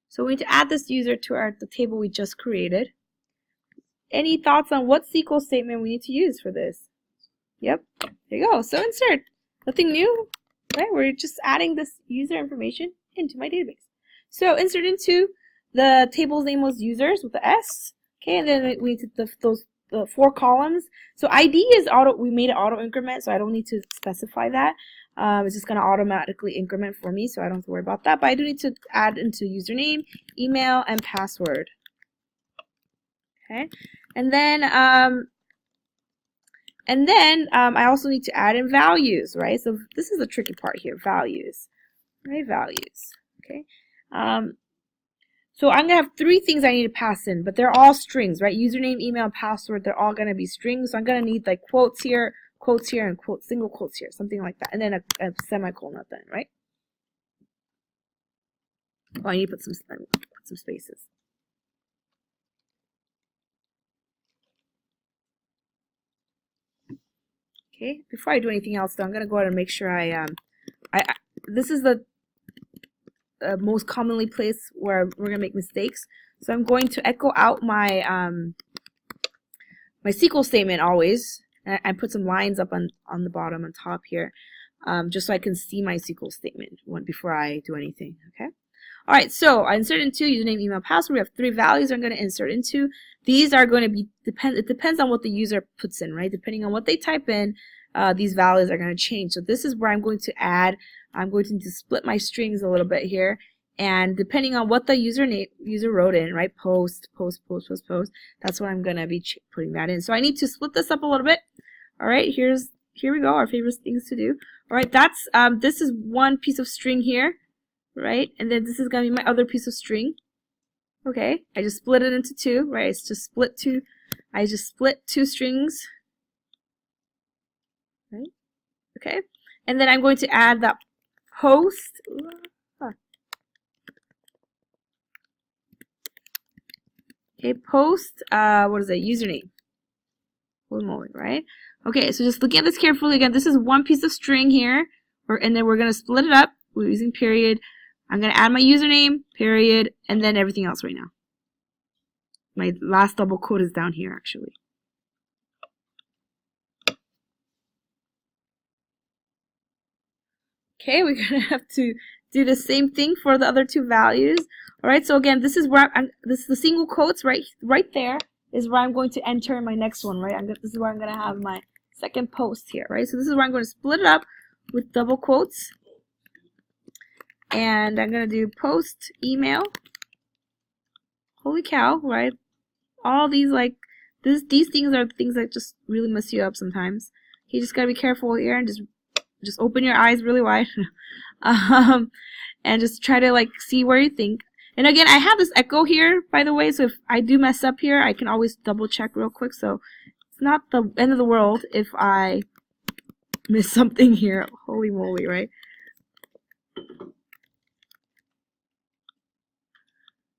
So we need to add this user to the table we just created. Any thoughts on what SQL statement we need to use for this? Yep, there you go. So insert. Nothing new, right? We're just adding this user information into my database. So insert into the table's name was users with the S. Okay, and then we need those 4 columns. So ID is we made it auto increment, so I don't need to specify that. It's just going to automatically increment for me, so I don't have to worry about that. But I do need to add into username, email, and password. Okay, and then I also need to add in values, right? So this is the tricky part here, values, right? Values. Okay. So I'm gonna have 3 things I need to pass in, but they're all strings, right? Username, email, password, they're all gonna be strings. So I'm gonna need like quotes here, and single quotes here, something like that, and then a semicolon at the end, right? Oh, I need to put some spaces. Okay, before I do anything else, though, I'm gonna go ahead and make sure this is the most commonly place where we're gonna make mistakes. So I'm going to echo out my my SQL statement always. I put some lines up on the bottom and top here, just so I can see my SQL statement before I do anything. Okay. All right. So I insert into username, email, password. We have 3 values I'm going to insert into. These are going to be it depends on what the user puts in, right? Depending on what they type in, these values are going to change. So this is where I'm going to add. I'm going to split my strings a little bit here, and depending on what the user wrote in, right? Post. That's what I'm going to be putting that in. So I need to split this up a little bit. All right, here we go. Our favorite things to do. All right, that's this is one piece of string here, right? And then this is going to be my other piece of string. Okay, I just split it into 2, right? It's just split 2. I just split 2 strings. Right? Okay, and then I'm going to add that post. Okay, post. What is it? Username. One moment, right? Okay, so just looking at this carefully again. This is one piece of string here, and then we're gonna split it up. We're using period. I'm gonna add my username, period, and then everything else right now. My last double quote is down here actually. Okay, we're gonna have to do the same thing for the other 2 values. All right, so again, this is where this is the single quotes right there is where I'm going to enter my next one, right? This is where I'm gonna have my second post here, right? So this is where I'm going to split it up with double quotes, and I'm gonna do post email. Holy cow, right? All these these things are things that just really mess you up sometimes. You just gotta be careful here and just open your eyes really wide and just try to see where you think. And again, I have this echo here, by the way, so if I do mess up here, I can always double check real quick. So it's not the end of the world if I miss something here. Holy moly, right?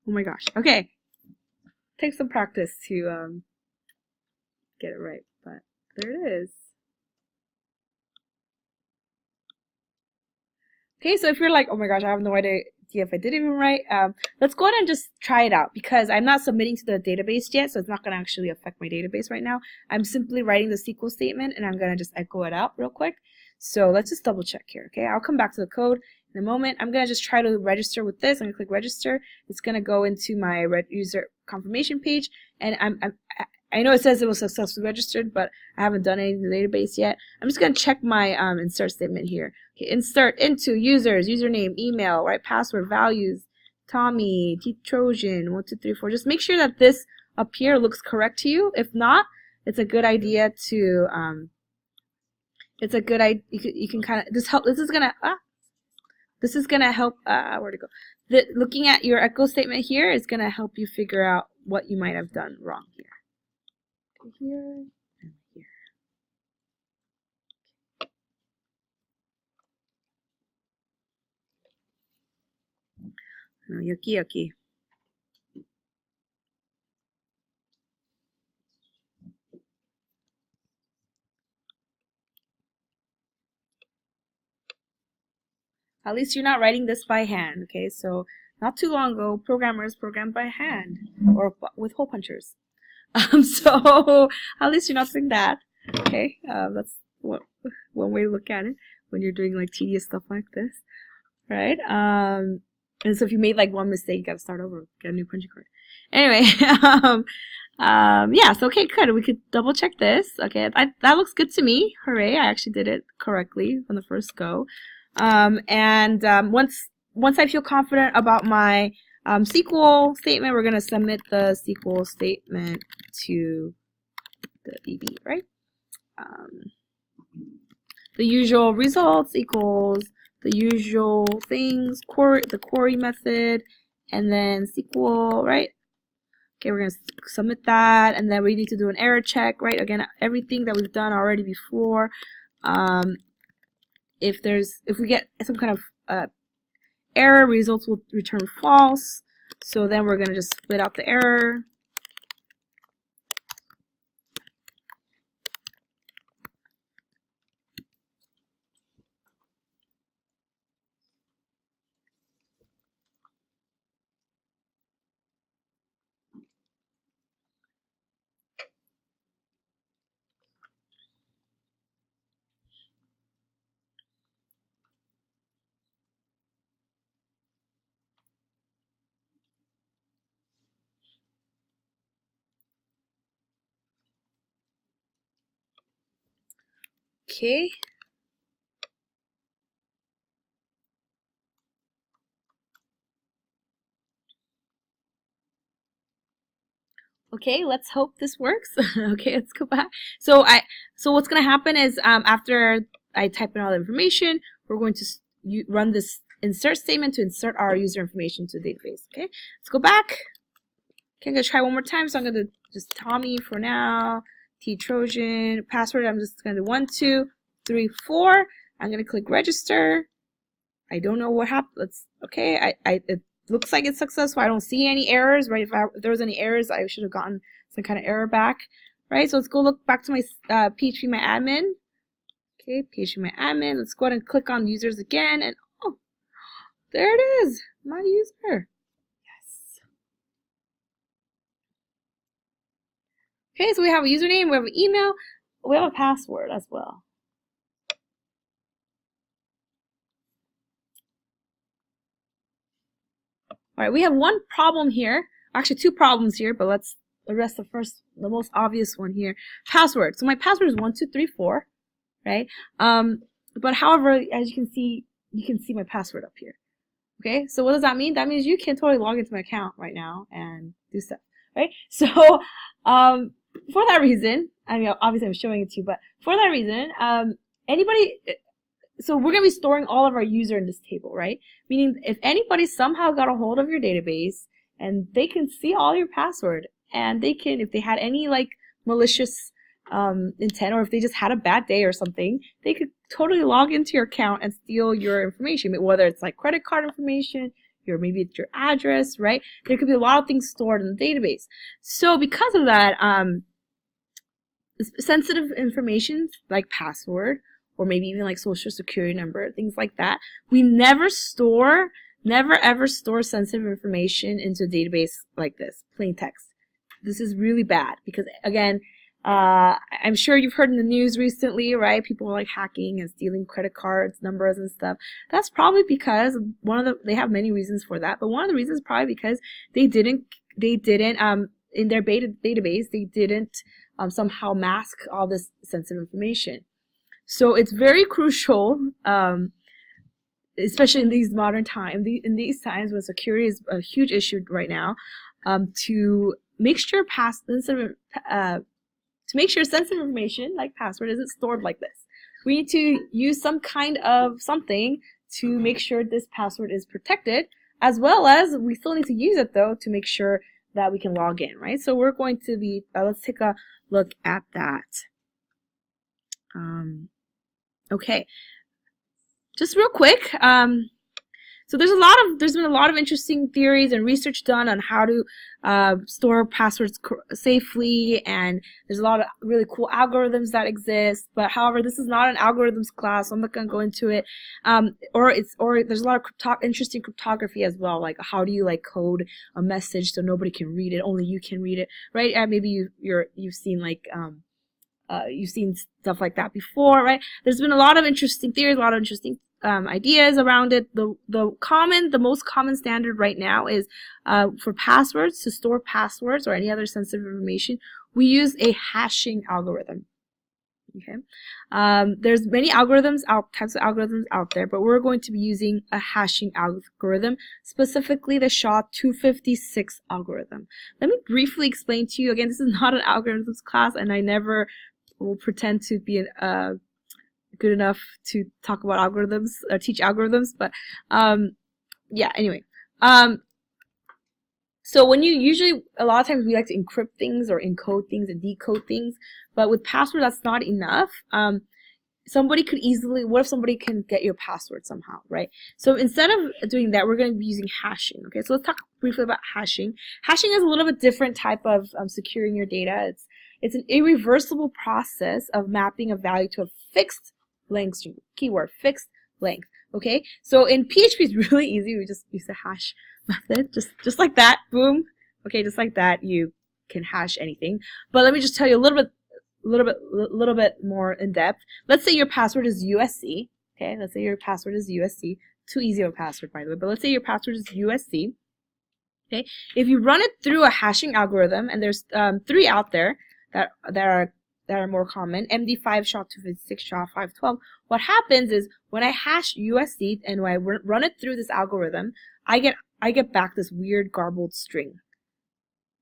Oh my gosh. Okay. Takes some practice to get it right, but there it is. Okay, so if you're like, oh my gosh, I have no idea if I did it even right, let's go ahead and just try it out, because I'm not submitting to the database yet, so it's not going to actually affect my database right now. I'm simply writing the SQL statement, and I'm going to just echo it out real quick. So let's just double check here, okay? I'll come back to the code in a moment. I'm going to just try to register with this. I'm going to click register. It's going to go into my user confirmation page, and I know it says it was successfully registered, but I haven't done anything in the database yet. I'm just going to check my insert statement here. Okay, insert into users, username, email, right, password, values, Tommy, Trojan, 1, 2, 3, 4. Just make sure that this up here looks correct to you. If not, it's a good idea to you can kind of this is gonna help where to go. Looking at your echo statement here is gonna help you figure out what you might have done wrong here. Here and here. No, yucky, yucky. At least you're not writing this by hand, okay? So not too long ago, programmers programmed by hand or with hole punchers. So at least you're not doing that, okay? That's one way to look at it when you're doing like tedious stuff like this, right? And so if you made like one mistake, you gotta start over, get a new punching card. Anyway, yeah, so okay, good. We could double check this. Okay, that looks good to me. Hooray, I actually did it correctly on the first go. Once I feel confident about my SQL statement, we're gonna submit the SQL statement to the DB, right? The usual results equals the usual things, the query method, and then SQL, right? Okay, we're going to submit that, and then we need to do an error check, right? Again, everything that we've done already before. If we get some kind of error, results will return false. So then we're going to just split out the error. Okay. Okay, let's hope this works. Okay, let's go back. So what's going to happen is after I type in all the information, we're going to run this insert statement to insert our user information to the database. Okay, let's go back. Okay, I'm going to try one more time. So I'm going to just Tommy for now. T Trojan password. I'm just going to do 1, 2, 3, 4. I'm going to click register. I don't know what happened. Okay. It looks like it's successful. I don't see any errors, right? If there was any errors, I should have gotten some kind of error back, right? So let's go look back to my PHP My Admin. Okay, PHP My Admin. Let's go ahead and click on users again, and oh, there it is, my user. Yes. Okay, so we have a username, we have an email, we have a password as well. All right, we have one problem here. Actually, two problems here, but let's address the most obvious one here. Password. So my password is 1234, right? But however, as you can see my password up here. Okay, so what does that mean? That means you can totally log into my account right now and do stuff, right? So, for that reason, I mean, obviously I'm showing it to you, but for that reason, so we're going to be storing all of our user in this table, right? Meaning if anybody somehow got a hold of your database and they can see all your password and they can, if they had any like malicious intent or if they just had a bad day or something, they could totally log into your account and steal your information, whether it's like credit card information, maybe it's your address, right? There could be a lot of things stored in the database. So because of that, sensitive information like password, or maybe even like social security number, things like that. We never ever store sensitive information into a database like this, plain text. This is really bad because, again, I'm sure you've heard in the news recently, right? People are like hacking and stealing credit cards, numbers and stuff. That's probably because they have many reasons for that, but one of the reasons is probably because they didn't in their database, they didn't somehow mask all this sensitive information. So it's very crucial, especially in these modern times, in these times when security is a huge issue right now, to make sure sensitive information like password isn't stored like this. We need to use some kind of something to make sure this password is protected, as well as we still need to use it though to make sure that we can log in, right? So we're going to be, let's take a look at that. Okay, just real quick. So there's been a lot of interesting theories and research done on how to store passwords safely, and there's a lot of really cool algorithms that exist. But however, this is not an algorithms class, so I'm not going to go into it. Or there's a lot of interesting cryptography as well, like how do you like code a message so nobody can read it, only you can read it, right? And maybe you've seen like you've seen stuff like that before, right? There's been a lot of interesting theories, a lot of interesting ideas around it. The most common standard right now is for passwords, to store passwords or any other sensitive information, we use a hashing algorithm. Okay, there's many types of algorithms out there, but we're going to be using a hashing algorithm, specifically the SHA-256 algorithm. Let me briefly explain to you. Again, this is not an algorithms class, and I never will pretend to be good enough to talk about algorithms or teach algorithms, but yeah, anyway. So when a lot of times we like to encrypt things or encode things and decode things, but with password that's not enough. What if somebody can get your password somehow, right? So instead of doing that, we're going to be using hashing. Okay, so let's talk briefly about hashing. Hashing is a little bit different type of securing your data. It's an irreversible process of mapping a value to a fixed length string. Keyword, fixed length. Okay, so in PHP it's really easy. We just use the hash method, just like that. Boom. Okay, just like that, you can hash anything. But let me just tell you a little bit more in depth. Let's say your password is USC. Okay, let's say your password is USC. Too easy of a password, by the way. But let's say your password is USC. Okay, if you run it through a hashing algorithm, and there's 3 out there that are more common, MD5, SHA-256, SHA-512. What happens is when I hash USC and when I run it through this algorithm, I get back this weird garbled string.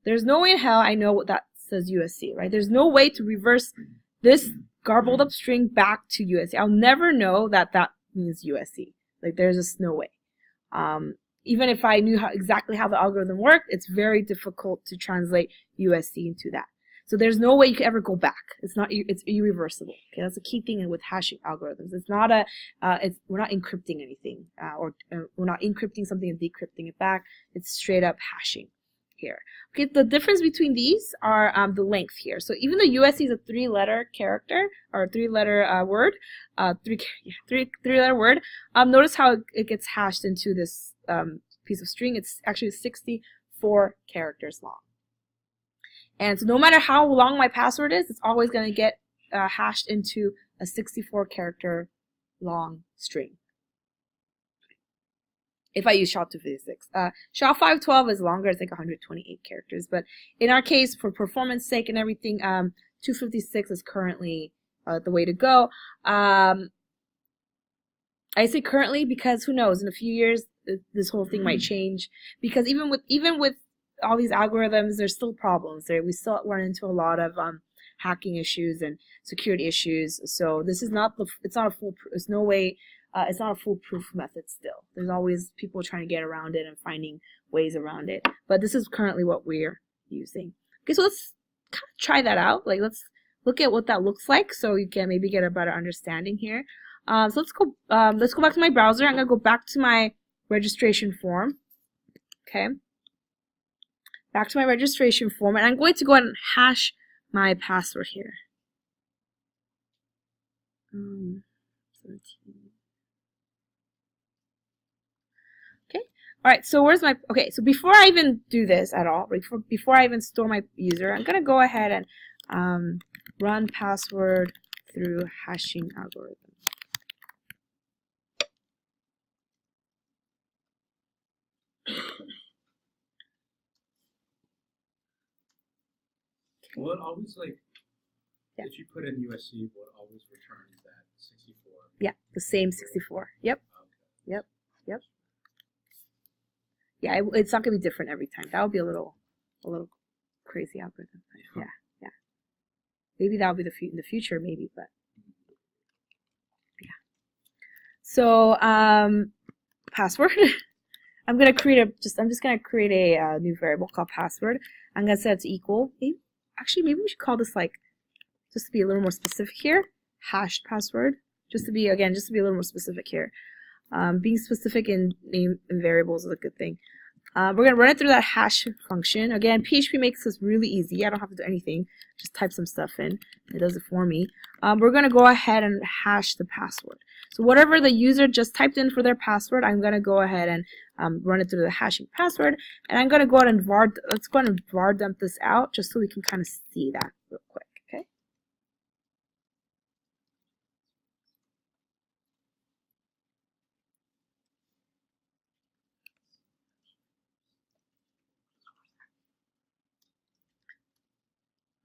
There's no way in hell I know what that says USC, right? There's no way to reverse this garbled up string back to USC. I'll never know that means USC. Like, there's just no way. Even if I knew exactly how the algorithm worked, it's very difficult to translate USC into that. So there's no way you can ever go back. It's irreversible. Okay, that's a key thing with hashing algorithms. It's not we're not encrypting anything, or we're not encrypting something and decrypting it back. It's straight up hashing here. Okay, the difference between these are the length here. So even though USC is a 3-letter character or a 3-letter word, 3-letter word, notice how it gets hashed into this piece of string. It's actually 64 characters long. And so no matter how long my password is, it's always going to get hashed into a 64 character long string. If I use SHA-256. SHA-512 is longer, it's like 128 characters. But in our case, for performance sake and everything, 256 is currently the way to go. I say currently because who knows, in a few years, this whole thing might change. Because even with all these algorithms, there's still problems there. We still run into a lot of hacking issues and security issues. So this is not it's not a foolproof method still. There's always people trying to get around it and finding ways around it. But this is currently what we're using. Okay, so let's kind of try that out. Like, let's look at what that looks like so you can maybe get a better understanding here. So let's go back to my browser. I'm gonna go back to my registration form. Okay. Back to my registration form, and I'm going to go ahead and hash my password here. 17. Okay. All right. So so before I even do this at all, before I even store my user, I'm gonna go ahead and run password through hashing algorithm.
Will it always, like, if you put in USC, will it always return that 64?
Yeah, the same 64. Yep. Okay. Yep. Yeah, it's not going to be different every time. That would be a little crazy algorithm. Yeah. Maybe that'll be in the future, maybe, but yeah. So, password. I'm just going to create a new variable called password. I'm going to set it to equal. Maybe we should call this, like, just to be a little more specific here, hashed password. Just to be a little more specific here. Being specific in name and variables is a good thing. We're going to run it through that hash function. Again, PHP makes this really easy. I don't have to do anything. Just type some stuff in. It does it for me. We're going to go ahead and hash the password. So whatever the user just typed in for their password, I'm going to go ahead and run it through the hashing password. And I'm going to go ahead and let's go ahead and var dump this out just so we can kind of see that real quick. Okay.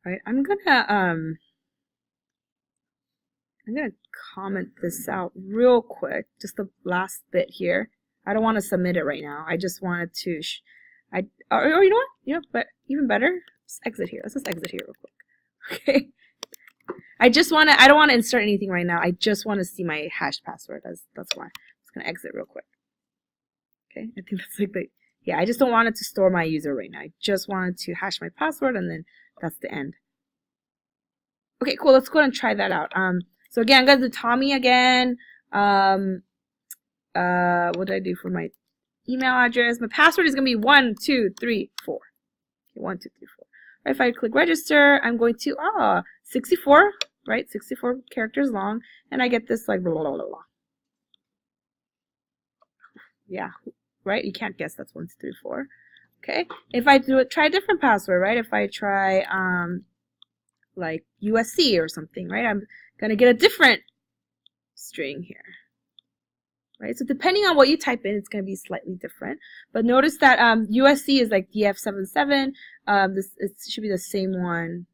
All right, I'm gonna comment this out real quick, just the last bit here. I don't want to submit it right now. I just wanted to, or you know what? You know, but even better, let's exit here. Let's just exit here real quick. Okay. I don't want to insert anything right now. I just want to see my hash password. That's why. I'm just gonna exit real quick. Okay. I think that's like yeah. I just don't want it to store my user right now. I just wanted to hash my password, and then that's the end. Okay, cool. Let's go ahead and try that out. So again, I'm gonna do Tommy again. What did I do for my email address? My password is gonna be 1, 2, 3, 4. Okay, 1, 2, 3, 4. Right, if I click register, I'm going to 64, right? 64 characters long, and I get this like blah blah blah blah. Yeah, right. You can't guess that's 1, 2, 3, 4. Okay. If I try a different password, right? If I try like USC or something, right? I'm gonna get a different string here, right? So depending on what you type in, it's gonna be slightly different. But notice that USC is like DF77. It should be the same one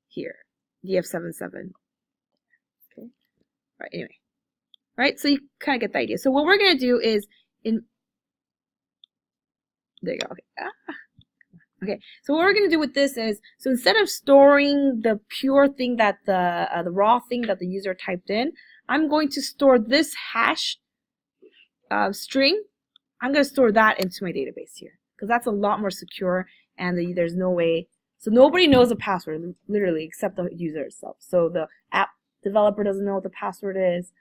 here, DF77. Okay. Right. Anyway, right. So you kind of get the idea. So what we're gonna do is there you go. Okay. Okay, so what we're going to do with this is, so instead of storing the pure thing that the raw thing that the user typed in, I'm going to store this hash string. I'm going to store that into my database here because that's a lot more secure, and there's no way, so nobody knows the password literally except the user itself. So the app developer doesn't know what the password is.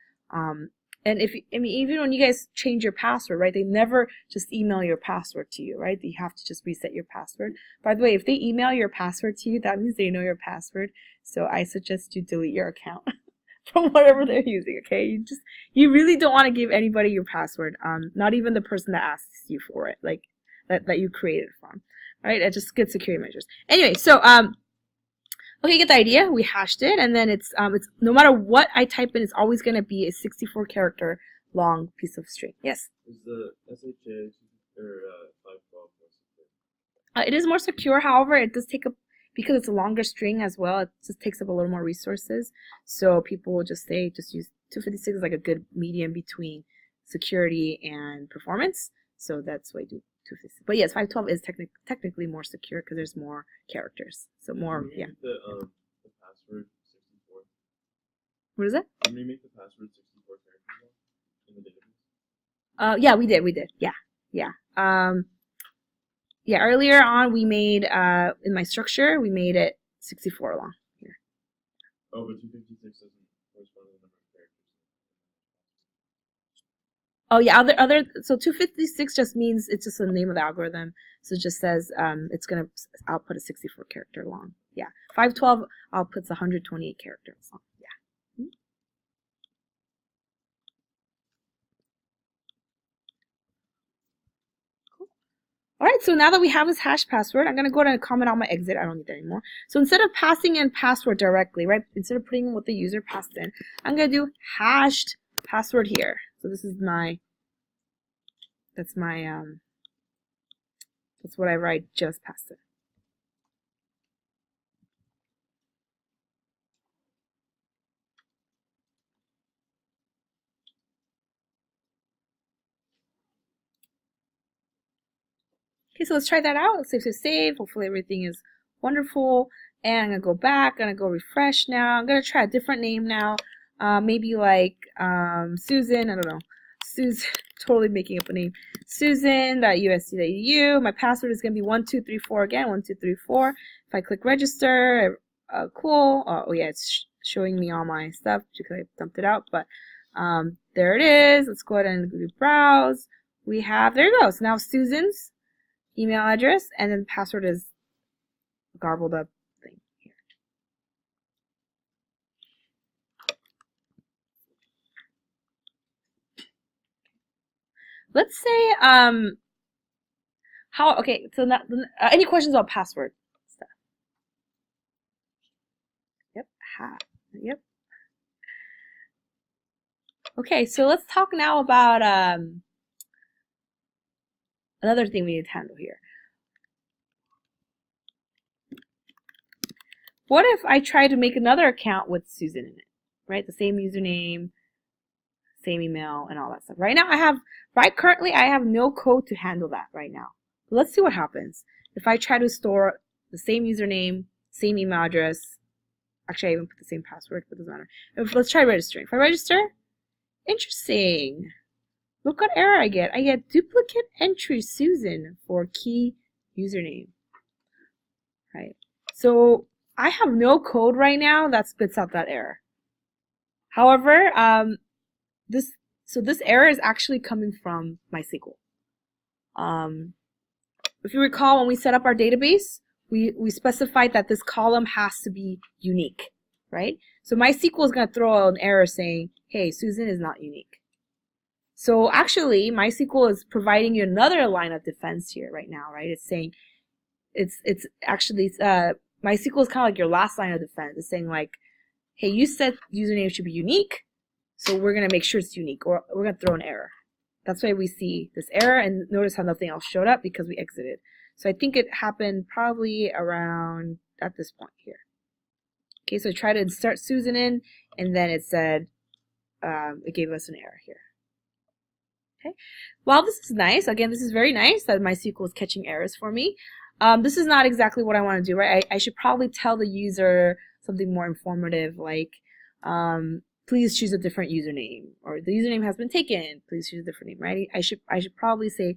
And even when you guys change your password, right, they never just email your password to you, right? You have to just reset your password. By the way, if they email your password to you, that means they know your password. So I suggest you delete your account from whatever they're using, okay? You really don't want to give anybody your password, not even the person that asks you for it, like that you created from, right? It's just good security measures. Anyway, so okay, you get the idea. We hashed it, and then it's no matter what I type in, it's always going to be a 64 character long piece of string. Yes.
Is the SHA or 512
it is more secure. However, it does take up, because it's a longer string as well. It just takes up a little more resources. So people will just say just use 256 is like a good medium between security and performance. So that's why I do 256. But yes, 512 is technically more secure because there's more characters. So more, yeah.
The password 64.
What is it?
Can we make the password 64 characters in the database?
Yeah, we did. Yeah. Yeah, earlier on we made, in my structure, we made it 64 long here.
Oh, but 256 doesn't correspond to the number of characters.
Oh yeah, so 256 just means it's just the name of the algorithm. So it just says it's gonna output a 64 character long. Yeah, 512 outputs 128 characters long. Yeah. Cool. All right, so now that we have this hash password, I'm gonna go ahead and comment on my exit. I don't need that anymore. So instead of passing in password directly, right? Instead of putting in what the user passed in, I'm gonna do hashed password here. So this is that's whatever I just passed in. Okay, so let's try that out. Let's save. Hopefully everything is wonderful. And I'm gonna go back, I'm gonna go refresh now. I'm gonna try a different name now. Maybe like Susan, I don't know. Susan, totally making up a name. Susan.usc.edu. My password is gonna be 1234 again, 1234. If I click register, cool. Oh yeah, it's showing me all my stuff because I dumped it out, but there it is. Let's go ahead and do browse. We have, there you go. So now Susan's email address, and then password is garbled up thing here. Let's say, okay, so not, any questions about password stuff? Yep, yep. Okay, so let's talk now about another thing we need to handle here. What if I try to make another account with Susan in it, right? The same username, same email, and all that stuff. Right now currently I have no code to handle that right now. But let's see what happens. If I try to store the same username, same email address, actually I even put the same password, but it doesn't matter. Let's try registering. If I register, interesting. Look what error I get. I get duplicate entry Susan for key username. Right. So I have no code right now that spits out that error. However, this error is actually coming from MySQL. If you recall, when we set up our database, we specified that this column has to be unique, right? So MySQL is going to throw out an error saying, hey, Susan is not unique. So actually, MySQL is providing you another line of defense here right now, right? It's saying, it's actually, MySQL is kind of like your last line of defense. It's saying like, hey, you said username should be unique, so we're going to make sure it's unique, or we're going to throw an error. That's why we see this error, and notice how nothing else showed up because we exited. So I think it happened probably around at this point here. Okay, so I tried to insert Susan in, and then it said, it gave us an error here. Okay. While this is nice, again, this is very nice that MySQL is catching errors for me. This is not exactly what I want to do, right? I should probably tell the user something more informative, like, please choose a different username, or the username has been taken, please choose a different name, right? I should probably say,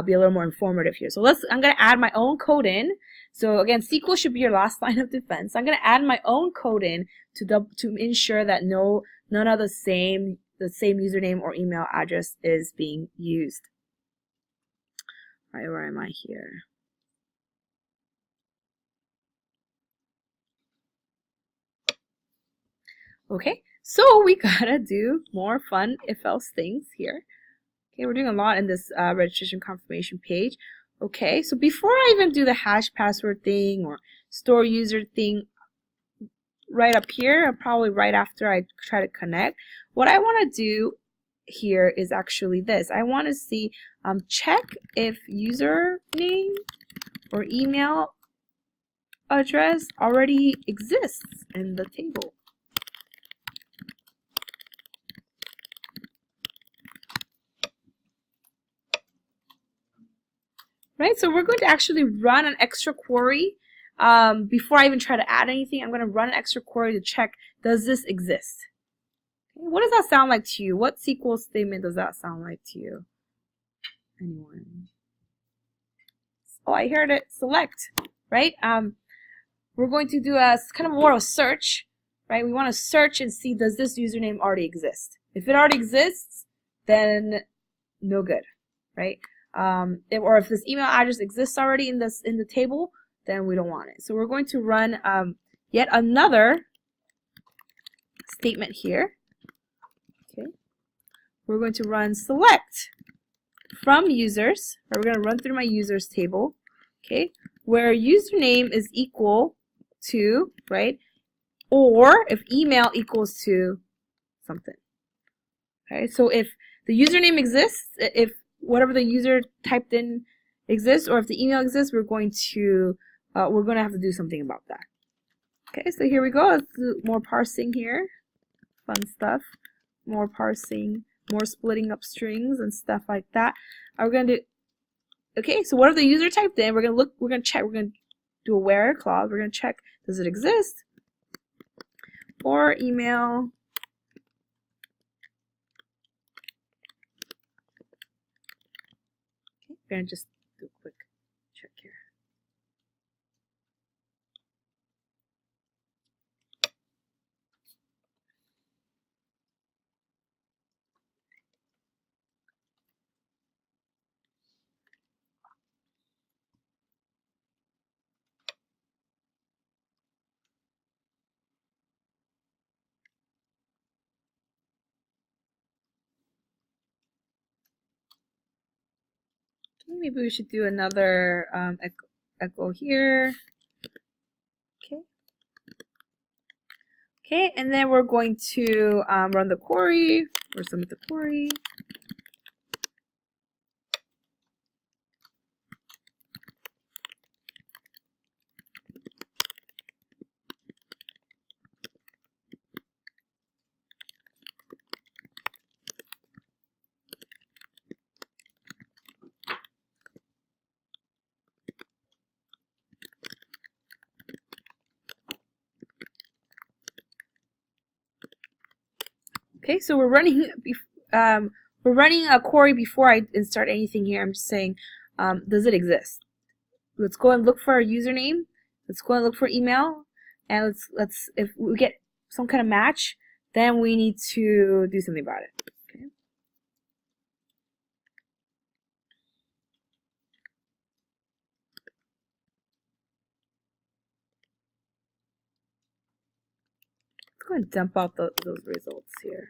be a little more informative here. So I'm going to add my own code in. So again, SQL should be your last line of defense. I'm going to add my own code in to ensure that none of the same username or email address is being used. All right, where am I here? Okay, so we gotta do more fun if-else things here. Okay, we're doing a lot in this registration confirmation page. Okay, so before I even do the hash password thing or store user thing right up here, or probably right after I try to connect, what I want to do here is actually this. I want to see, check if username or email address already exists in the table. Right, so we're going to actually run an extra query before I even try to add anything. I'm going to run an extra query to check, does this exist? Okay, what does that sound like to you? What SQL statement does that sound like to you? Anyone? Oh, I heard it. Select, right? We're going to do a kind of more of a search, right? We want to search and see, does this username already exist? If it already exists, then no good, right? Or if this email address exists already in the table, then we don't want it. So we're going to run yet another statement here. Okay, we're going to run select from users. Or we're going to run through my users table. Okay, where username is equal to, right, or if email equals to something. Okay, so if the username exists, if whatever the user typed in exists, or if the email exists, we're going to have to do something about that. Okay, so here we go. Let's do more parsing here. Fun stuff. More parsing, more splitting up strings and stuff like that. We're going to do, okay, so whatever the user typed in, we're going to check, we're going to do a where clause. We're going to check, does it exist? Or email. Okay, we're going to just do a quick check here. Maybe we should do another echo here. Okay. Okay, and then we're going to run the query or submit the query. Okay, so we're running a query before I start anything here. I'm just saying, does it exist? Let's go and look for a username. Let's go and look for email, and let's if we get some kind of match, then we need to do something about it. Okay. Let's go and dump out those results here.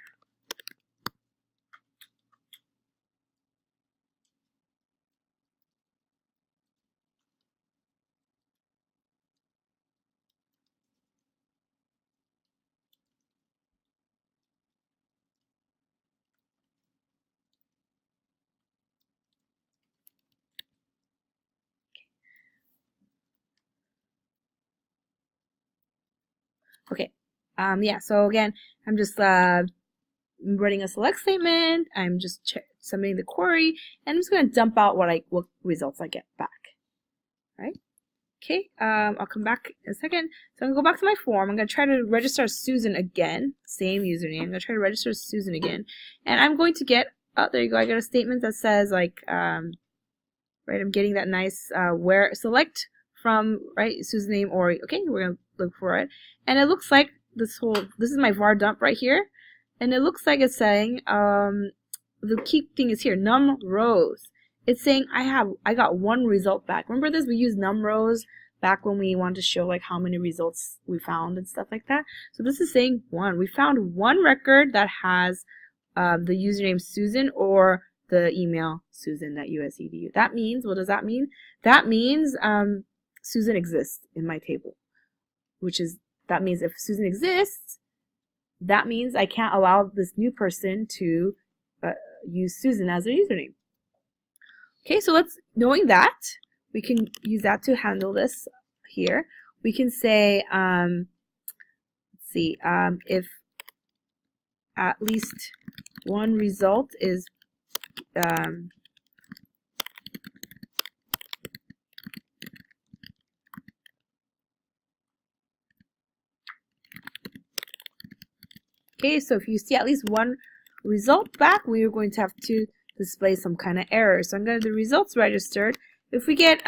Okay. Yeah, so again, I'm just running a select statement. I'm just submitting the query, and I'm just going to dump out what results I get back. Right? Okay. I'll come back in a second. So I'm going to go back to my form. I'm going to try to register as Susan again. Same username. I'm going to try to register as Susan again, and I'm going to get. Oh, there you go. I got a statement that says like, right. I'm getting that nice where select from right Susan name or okay. We're going to look for it, and it looks like this is my var dump right here, and it looks like it's saying the key thing is here, num rows. It's saying I got one result back. Remember this? We used num rows back when we wanted to show like how many results we found and stuff like that. So this is saying one. We found one record that has the username Susan or the email susan@us.edu. That means, what does that mean? That means Susan exists in my table, that means if Susan exists, that means I can't allow this new person to use Susan as their username. Okay, so knowing that, we can use that to handle this here. We can say, let's see, if at least one result is okay, so if you see at least one result back, we are going to have to display some kind of error. So I'm going to do results registered. If we get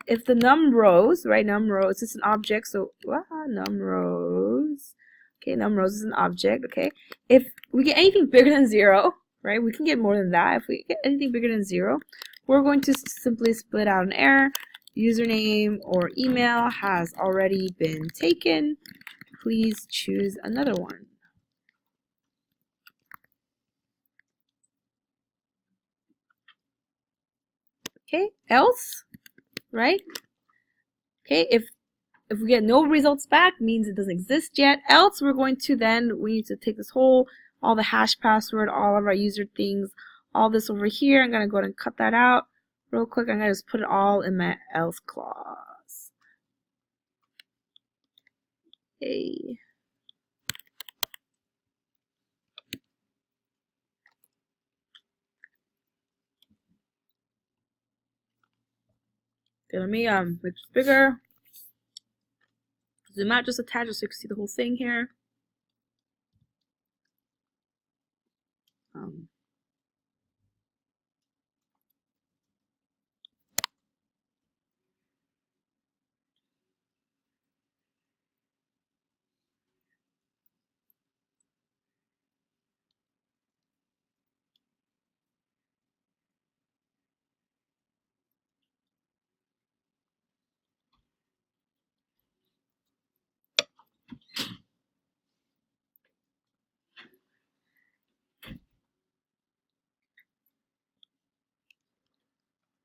if the num rows, right, num rows is an object, so num rows. Okay, num rows is an object. Okay, if we get anything bigger than 0, right, we can get more than that. If we get anything bigger than 0, we're going to simply split out an error. Username or email has already been taken. Please choose another one. Okay, else, right? Okay, if we get no results back, means it doesn't exist yet. Else, we need to take all the hash password, all of our user things, all this over here. I'm going to go ahead and cut that out real quick. I'm going to just put it all in my else clause. Okay. Okay, let me make this bigger. Zoom out just a tad just so you can see the whole thing here.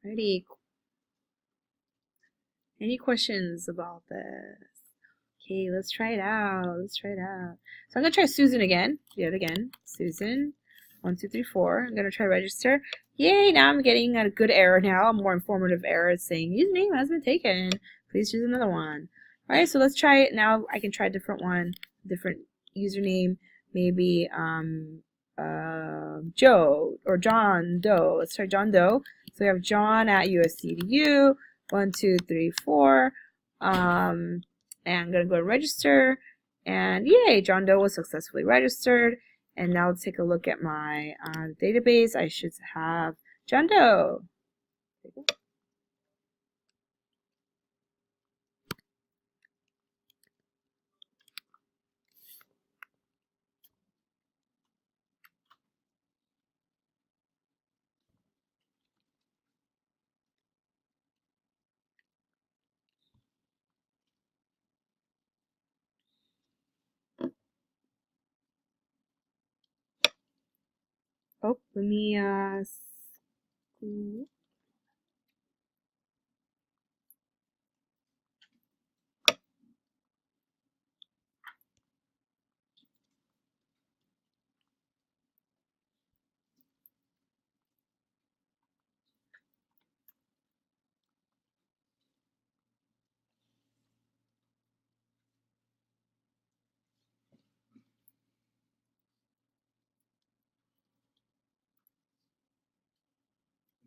Ready? Any questions about this? Okay, let's try it out. Let's try it out. So I'm gonna try Susan again. Yet again, Susan. 1, 2, 3, 4. I'm gonna try register. Yay! Now I'm getting a good error now, a more informative error. It's saying username has been taken. Please choose another one. All right, so let's try it now. I can try a different one, different username. Maybe Joe or John Doe. Let's try John Doe. So we have John at USCDU. 1, 2, 3, 4. And I'm gonna go to register. And yay, John Doe was successfully registered. And now let's take a look at my database. I should have John Doe. Oh, let me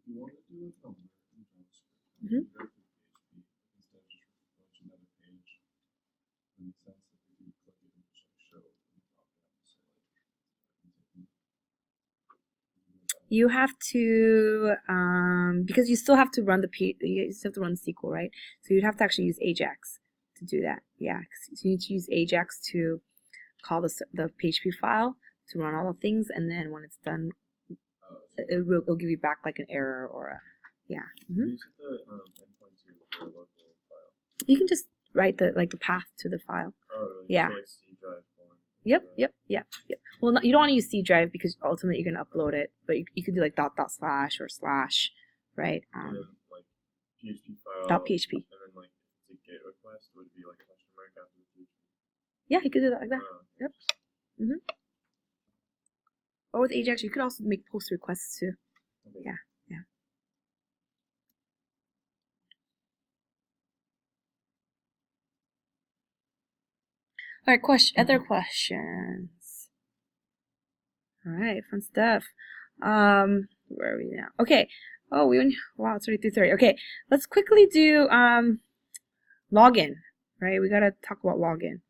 If you want to do a number in JavaScript,
Mhm.
go to PHP instead of just approach another page. In the sense that if you click it and just show in the drop down, say
you have to because you still have to run you still have to run SQL, right? So you'd have to actually use Ajax to do that. Yeah, so you need to use Ajax to call the PHP file to run all the things, and then when it's done, it'll give you back like an error or a yeah.
You set the endpoint to your local file.
You can just write the path to the file.
Oh, really?
Yeah.
So like C drive one.
Yep. Well, you don't want to use C drive because ultimately you're gonna upload it, but you could do like // or slash, right?
And then like PHP file.
.php.
And then like the GET request would be like a question mark after the PHP.
Yeah, you could do that like that.
Yep.
Or with Ajax, you could also make post requests too.
Okay.
Yeah. All right, other questions. All right, fun stuff. Where are we now? Okay. Oh, wow, it's already 3:30. Okay, let's quickly do login. Right, we gotta talk about login.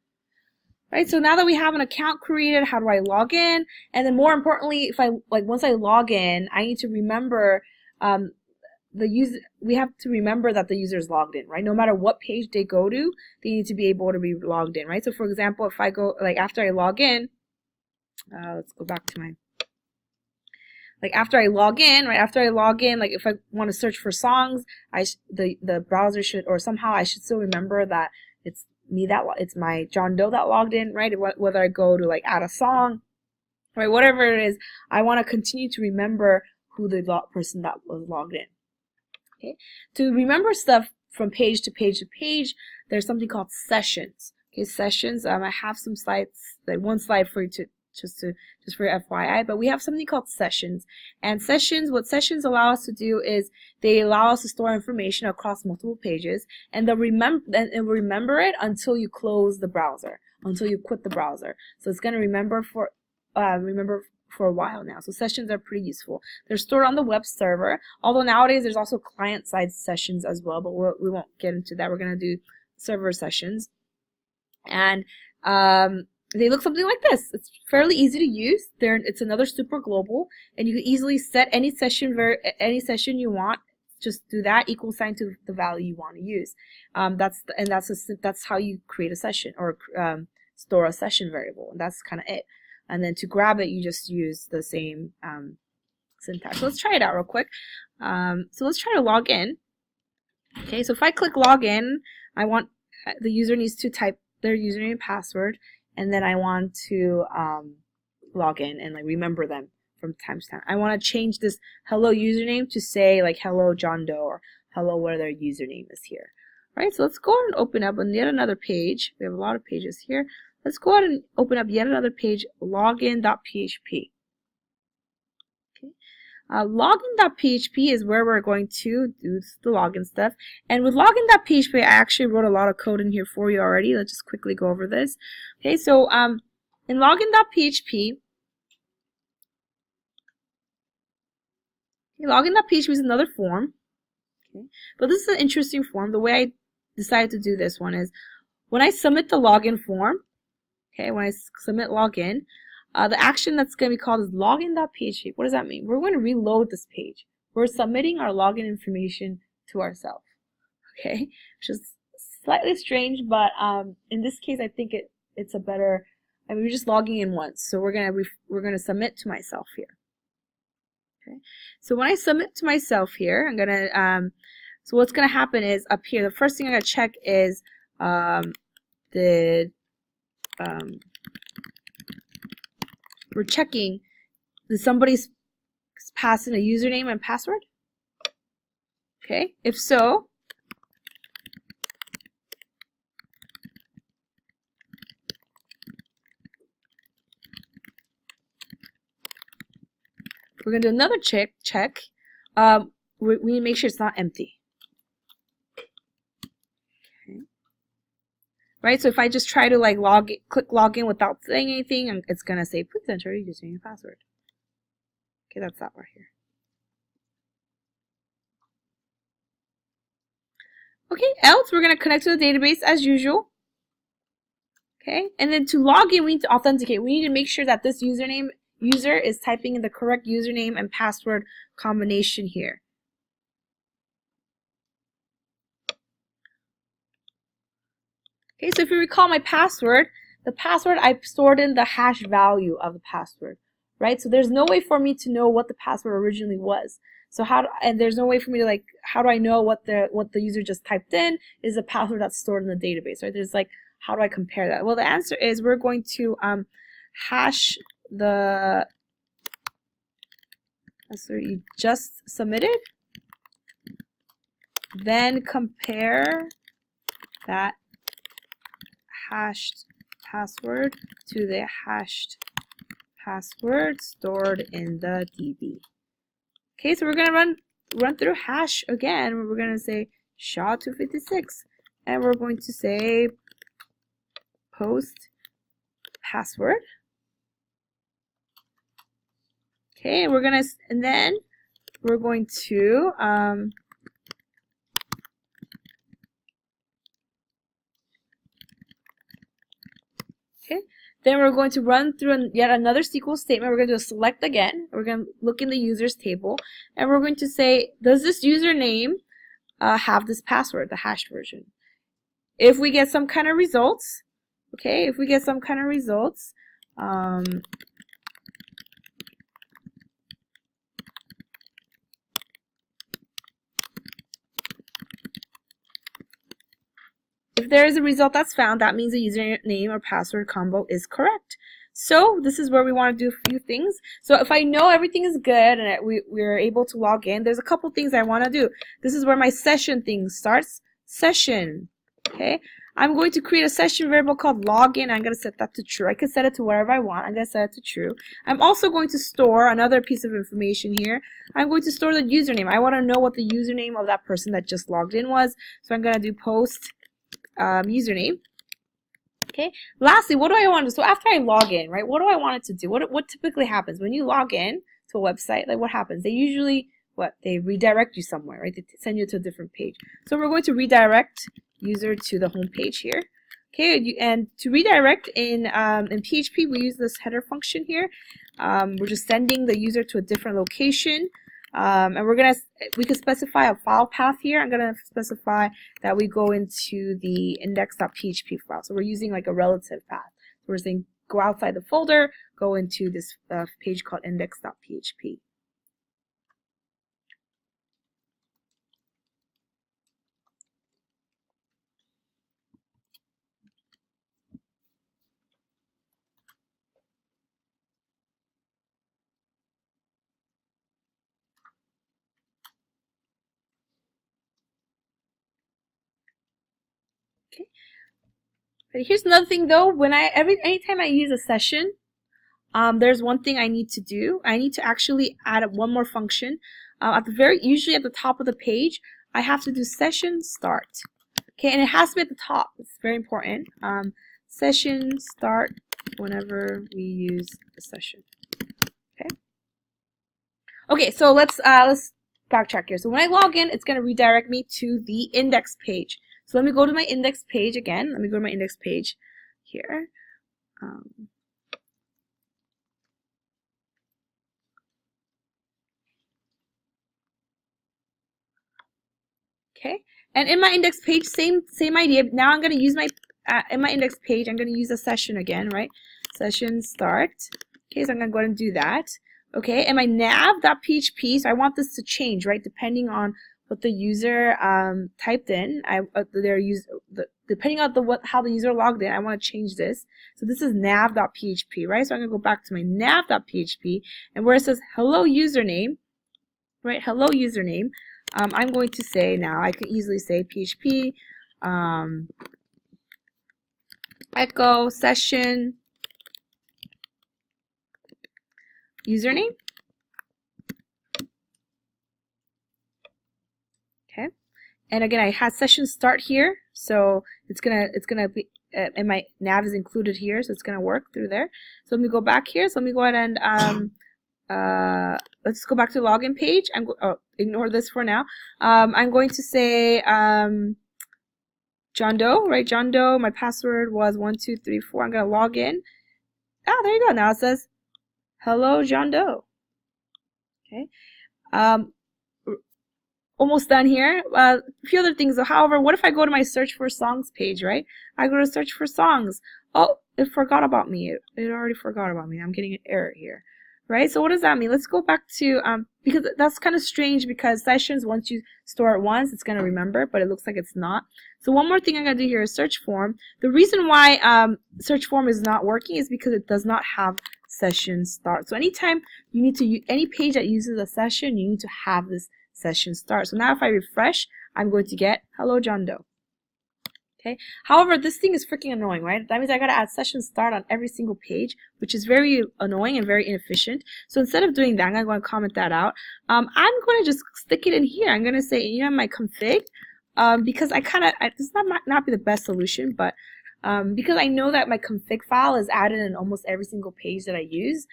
Right, so now that we have an account created, how do I log in? And then more importantly, once I log in, I need to remember we have to remember that the user is logged in, right? No matter what page they go to, they need to be able to be logged in, right? So for example, if I go, after I log in, let's go back to my, after I log in, right? After I log in, if I want to search for songs, the browser should, or somehow I should still remember that it's me it's my John Doe that logged in, right? Whether I go to add a song, right? Whatever it is, I want to continue to remember who the person that was logged in. Okay, to remember stuff from page to page to page, there's something called sessions. Okay, sessions. I have some slides, one slide for you to just for your FYI, but we have something called sessions. And what sessions allow us to do is they allow us to store information across multiple pages, and they'll remember it until you close the browser, until you quit the browser. So it's going to remember for a while now. So sessions are pretty useful. They're stored on the web server, although nowadays there's also client-side sessions as well, but we won't get into that. We're going to do server sessions. And they look something like this. It's fairly easy to use. It's another super global, and you can easily set any session you want. Just do that =, to the value you want to use. That's how you create a session or store a session variable. And that's kind of it. And then to grab it, you just use the same syntax. So let's try it out real quick. So let's try to log in. Okay, so if I click login, I want the user needs to type their username and password, and then I want to log in and remember them from time to time. I want to change this hello username to say like hello John Doe or hello whatever their username is here. All right, so let's go ahead and open up on yet another page. We have a lot of pages here. Let's go ahead and open up yet another page, login.php. Okay. Login.php is where we're going to do the login stuff. And with login.php, I actually wrote a lot of code in here for you already. Let's just quickly go over this. Okay, so in login.php, login.php is another form. Okay, but this is an interesting form. The way I decided to do this one is when I submit the login form, okay, when I submit login, the action that's going to be called is login.php. What does that mean? We're going to reload this page. We're submitting our login information to ourselves. Okay, which is slightly strange, but in this case, I think it's a better. I mean, we're just logging in once, so we're gonna submit to myself here. Okay, so when I submit to myself here, I'm gonna so what's gonna happen is up here, the first thing I'm gonna check is we're checking did somebody's pass in a username and password? Okay, if so, we're going to do another check. We need to make sure it's not empty. Okay. Right, so if I just try to like click login without saying anything, it's going to say, please enter your username and password. Okay, that's that right here. Okay, else we're going to connect to the database as usual. Okay, and then to log in, we need to authenticate. We need to make sure that this user is typing in the correct username and password combination here. Okay, so if you recall my password, the password I stored in the hash value of the password, right? So there's no way for me to know what the password originally was. So and there's no way for me to like, how do I know what the user just typed in is a password that's stored in the database, right? There's like, how do I compare that? Well, the answer is we're going to hash the answer you just submitted, then compare that hashed password to the hashed password stored in the DB. Okay, so we're gonna run through hash again. We're gonna say SHA-256, and we're going to say post password. Okay, and then we're going to then we're going to run through yet another SQL statement. We're going to do a select again. We're going to look in the users table, and we're going to say, does this username have this password, the hashed version? If we get some kind of results, okay, if we get some kind of results, if there is a result that's found, that means the username or password combo is correct. So this is where we want to do a few things. So if I know everything is good and we're able to log in, there's a couple things I want to do. This is where my session thing starts. Session. Okay. I'm going to create a session variable called login. I'm going to set that to true. I can set it to wherever I want. I'm going to set it to true. I'm also going to store another piece of information here. I'm going to store the username. I want to know what the username of that person that just logged in was. So I'm going to do post username. Okay. Lastly, what do I want to do? So after I log in, right, what do I want it to do? What typically happens when you log in to a website? Like what happens? They usually, they redirect you somewhere, right? They send you to a different page. So we're going to redirect user to the home page here. Okay, and to redirect in PHP, we use this header function here. We're just sending the user to a different location. And we can specify a file path here. I'm gonna specify that we go into the index.php file. So we're using like a relative path. So we're saying go outside the folder, go into this page called index.php. Okay. But here's another thing though. When anytime I use a session, there's one thing I need to do. I need to actually add one more function. Usually at the top of the page, I have to do session start. Okay, and it has to be at the top. It's very important. Session start whenever we use a session. Okay. Okay, so let's backtrack here. So when I log in, it's going to redirect me to the index page. So let me go to my index page again. Let me go to my index page here. Okay, and in my index page, same idea. Now I'm going to use my in my index page, I'm going to use a session again, right? Session start. Okay, so I'm going to go ahead and do that. Okay, and my nav.php, so I want this to change, right? Depending on what the user typed in, depending on how the user logged in, I want to change this. So this is nav.php, right? So I'm going to go back to my nav.php, and where it says hello username, right? Hello username. I'm going to say now, I could easily say PHP echo session username. Okay, and again, I had session start here, so it's gonna be and my nav is included here, so it's gonna work through there. So let me go back here. So let me go ahead and let's go back to the login page. Ignore this for now. I'm going to say John Doe, right? John Doe. My password was 1234. I'm gonna log in. Ah, there you go. Now it says hello, John Doe. Okay. Almost done here. A few other things. However, what if I go to my search for songs page, right? I go to search for songs. Oh, it forgot about me. It already forgot about me. I'm getting an error here. Right? So what does that mean? Let's go back to, because that's kind of strange because sessions, once you store it once, it's going to remember, but it looks like it's not. So one more thing I'm going to do here is search form. The reason why search form is not working is because it does not have session start. So anytime you need to use, any page that uses a session, you need to have this session start. So now if I refresh, I'm going to get hello John Doe. Okay. However, this thing is freaking annoying, right? That means I gotta add session start on every single page, which is very annoying and very inefficient. So instead of doing that, I'm going to comment that out. I'm going to just stick it in here. I'm going to say, you know, my config, because this might not be the best solution, but because I know that my config file is added in almost every single page that I use.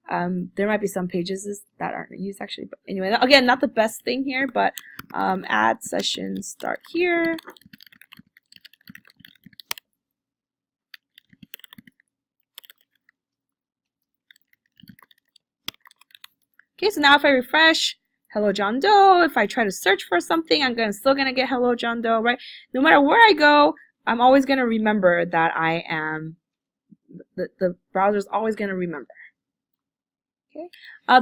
There might be some pages that aren't used actually, but anyway, again, not the best thing here, but add session start here. Okay, so now if I refresh, hello John Doe. If I try to search for something, I'm still gonna get hello John Doe, right? No matter where I go, I'm always gonna remember that I am. The browser's always gonna remember. Okay.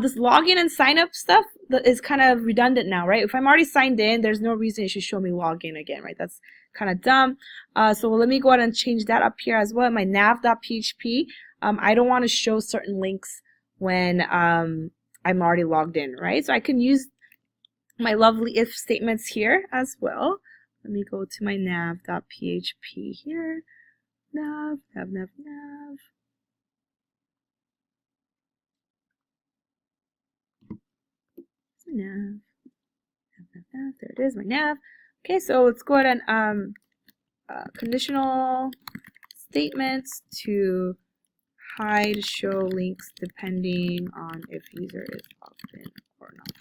This login and sign up stuff is kind of redundant now, right? If I'm already signed in, there's no reason it should show me login again, right? That's kind of dumb. So let me go ahead and change that up here as well. My nav.php. I don't want to show certain links when I'm already logged in, right? So I can use my lovely if statements here as well. Let me go to my nav.php here. Nav. There it is, my nav. Okay, so let's go ahead and conditional statements to hide show links depending on if user is logged in or not.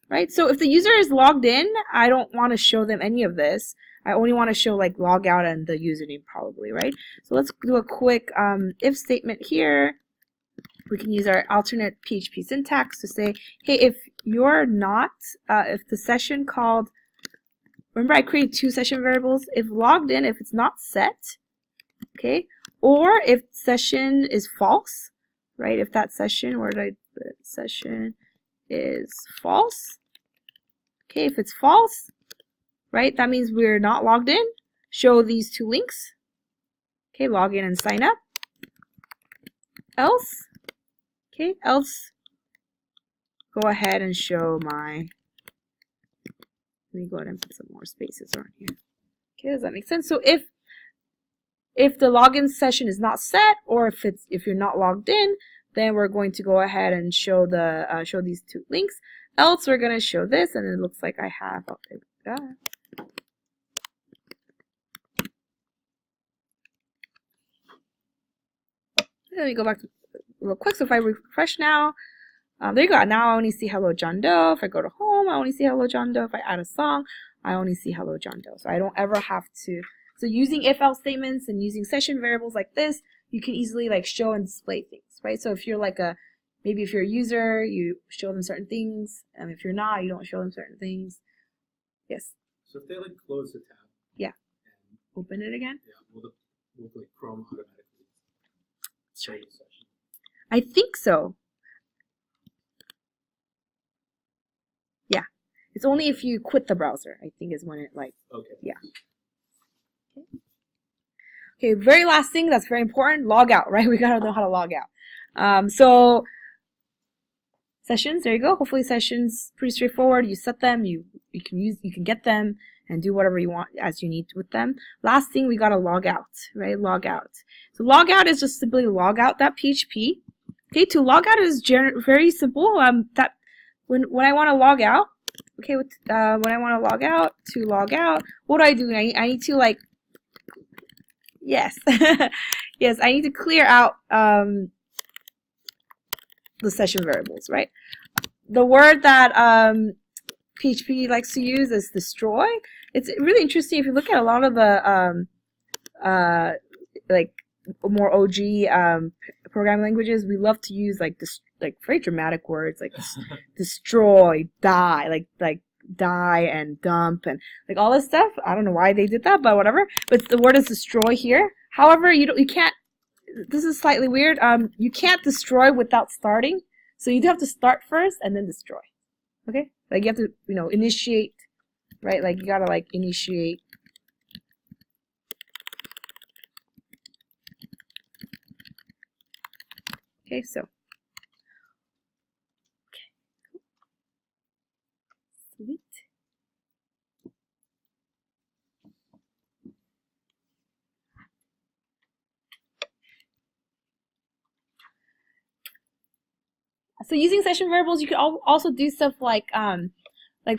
Right? So if the user is logged in, I don't want to show them any of this. I only want to show like log out and the username probably, right? So let's do a quick if statement here. We can use our alternate PHP syntax to say, hey, if you're not, if the session called, remember I created two session variables, if logged in, if it's not set, okay, or if session is false, right, if that session, where did I put it? Session is false, okay, if it's false, right, that means we're not logged in, show these two links, okay, log in and sign up, else, okay, else go ahead and show my, let me go ahead and put some more spaces around here. Okay, does that make sense? So if If the login session is not set, or if you're not logged in, then we're going to go ahead and show show these two links. Else, we're going to show this, and it looks like I have. Oh, there we go. Let me go back to real quick. So if I refresh now, there you go. Now I only see Hello John Doe. If I go to home, I only see Hello John Doe. If I add a song, I only see Hello John Doe. So I don't ever have to. So using if-else statements and using session variables like this, you can easily like show and display things, right? So if you're like maybe if you're a user, you show them certain things, and if you're not, you don't show them certain things. Yes.
So if they like close the tab.
Yeah.
And
open it again.
yeah, will like Chrome automatically show the session?
I think so. Yeah. It's only if you quit the browser, I think, is when it like.
Okay.
Yeah. Okay, very last thing that's very important, log out, right? We gotta know how to log out. So sessions, there you go. Hopefully sessions pretty straightforward. You set them, you can get them and do whatever you want as you need with them. Last thing, we gotta log out, right? Log out. So log out is just simply log out.php. Okay, to log out is very simple. That when I want to log out, okay, when I want to log out, what do? I need to like. Yes, yes, I need to clear out the session variables, right? The word that PHP likes to use is destroy. It's really interesting if you look at a lot of the like more OG programming languages. We love to use like this very dramatic words like destroy, die, like die and dump and like all this stuff. I don't know why they did that, but whatever. But the word is destroy here. However, you can't. This is slightly weird. You can't destroy without starting. So you have to start first and then destroy. Okay? Like you have to, initiate, right? Like you gotta like initiate. Okay, so. Sweet. So using session variables, you can also do stuff like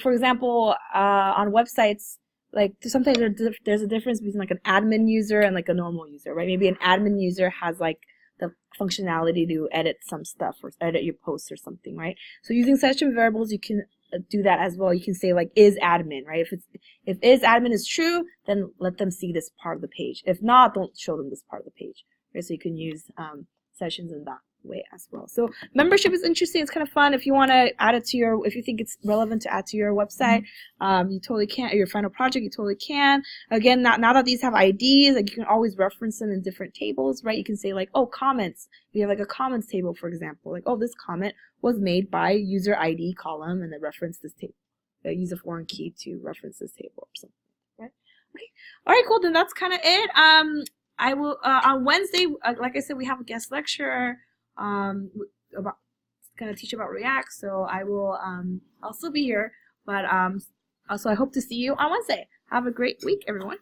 for example, on websites, like sometimes there's a difference between like an admin user and like a normal user, right? Maybe an admin user has like the functionality to edit some stuff or edit your posts or something, right? So using session variables, you can do that as well. You can say like is admin, right? If is admin is true, then let them see this part of the page. If not, don't show them this part of the page, right? So you can use sessions in that way as well. So membership is interesting. It's kind of fun. If you want to add it to if you think it's relevant to add to your website, you totally can. Or your final project, you totally can. Again, now that these have IDs, like you can always reference them in different tables, right? You can say like, oh, comments. You have like a comments table, for example. Like, oh, this comment was made by user ID column, and then reference this table. Use a foreign key to reference this table or something, right? Okay. All right, cool. Then that's kind of it. I will on Wednesday, like I said, we have a guest lecturer. About gonna teach about React, so I will I'll still be here, but also I hope to see you on Wednesday. Have a great week, everyone.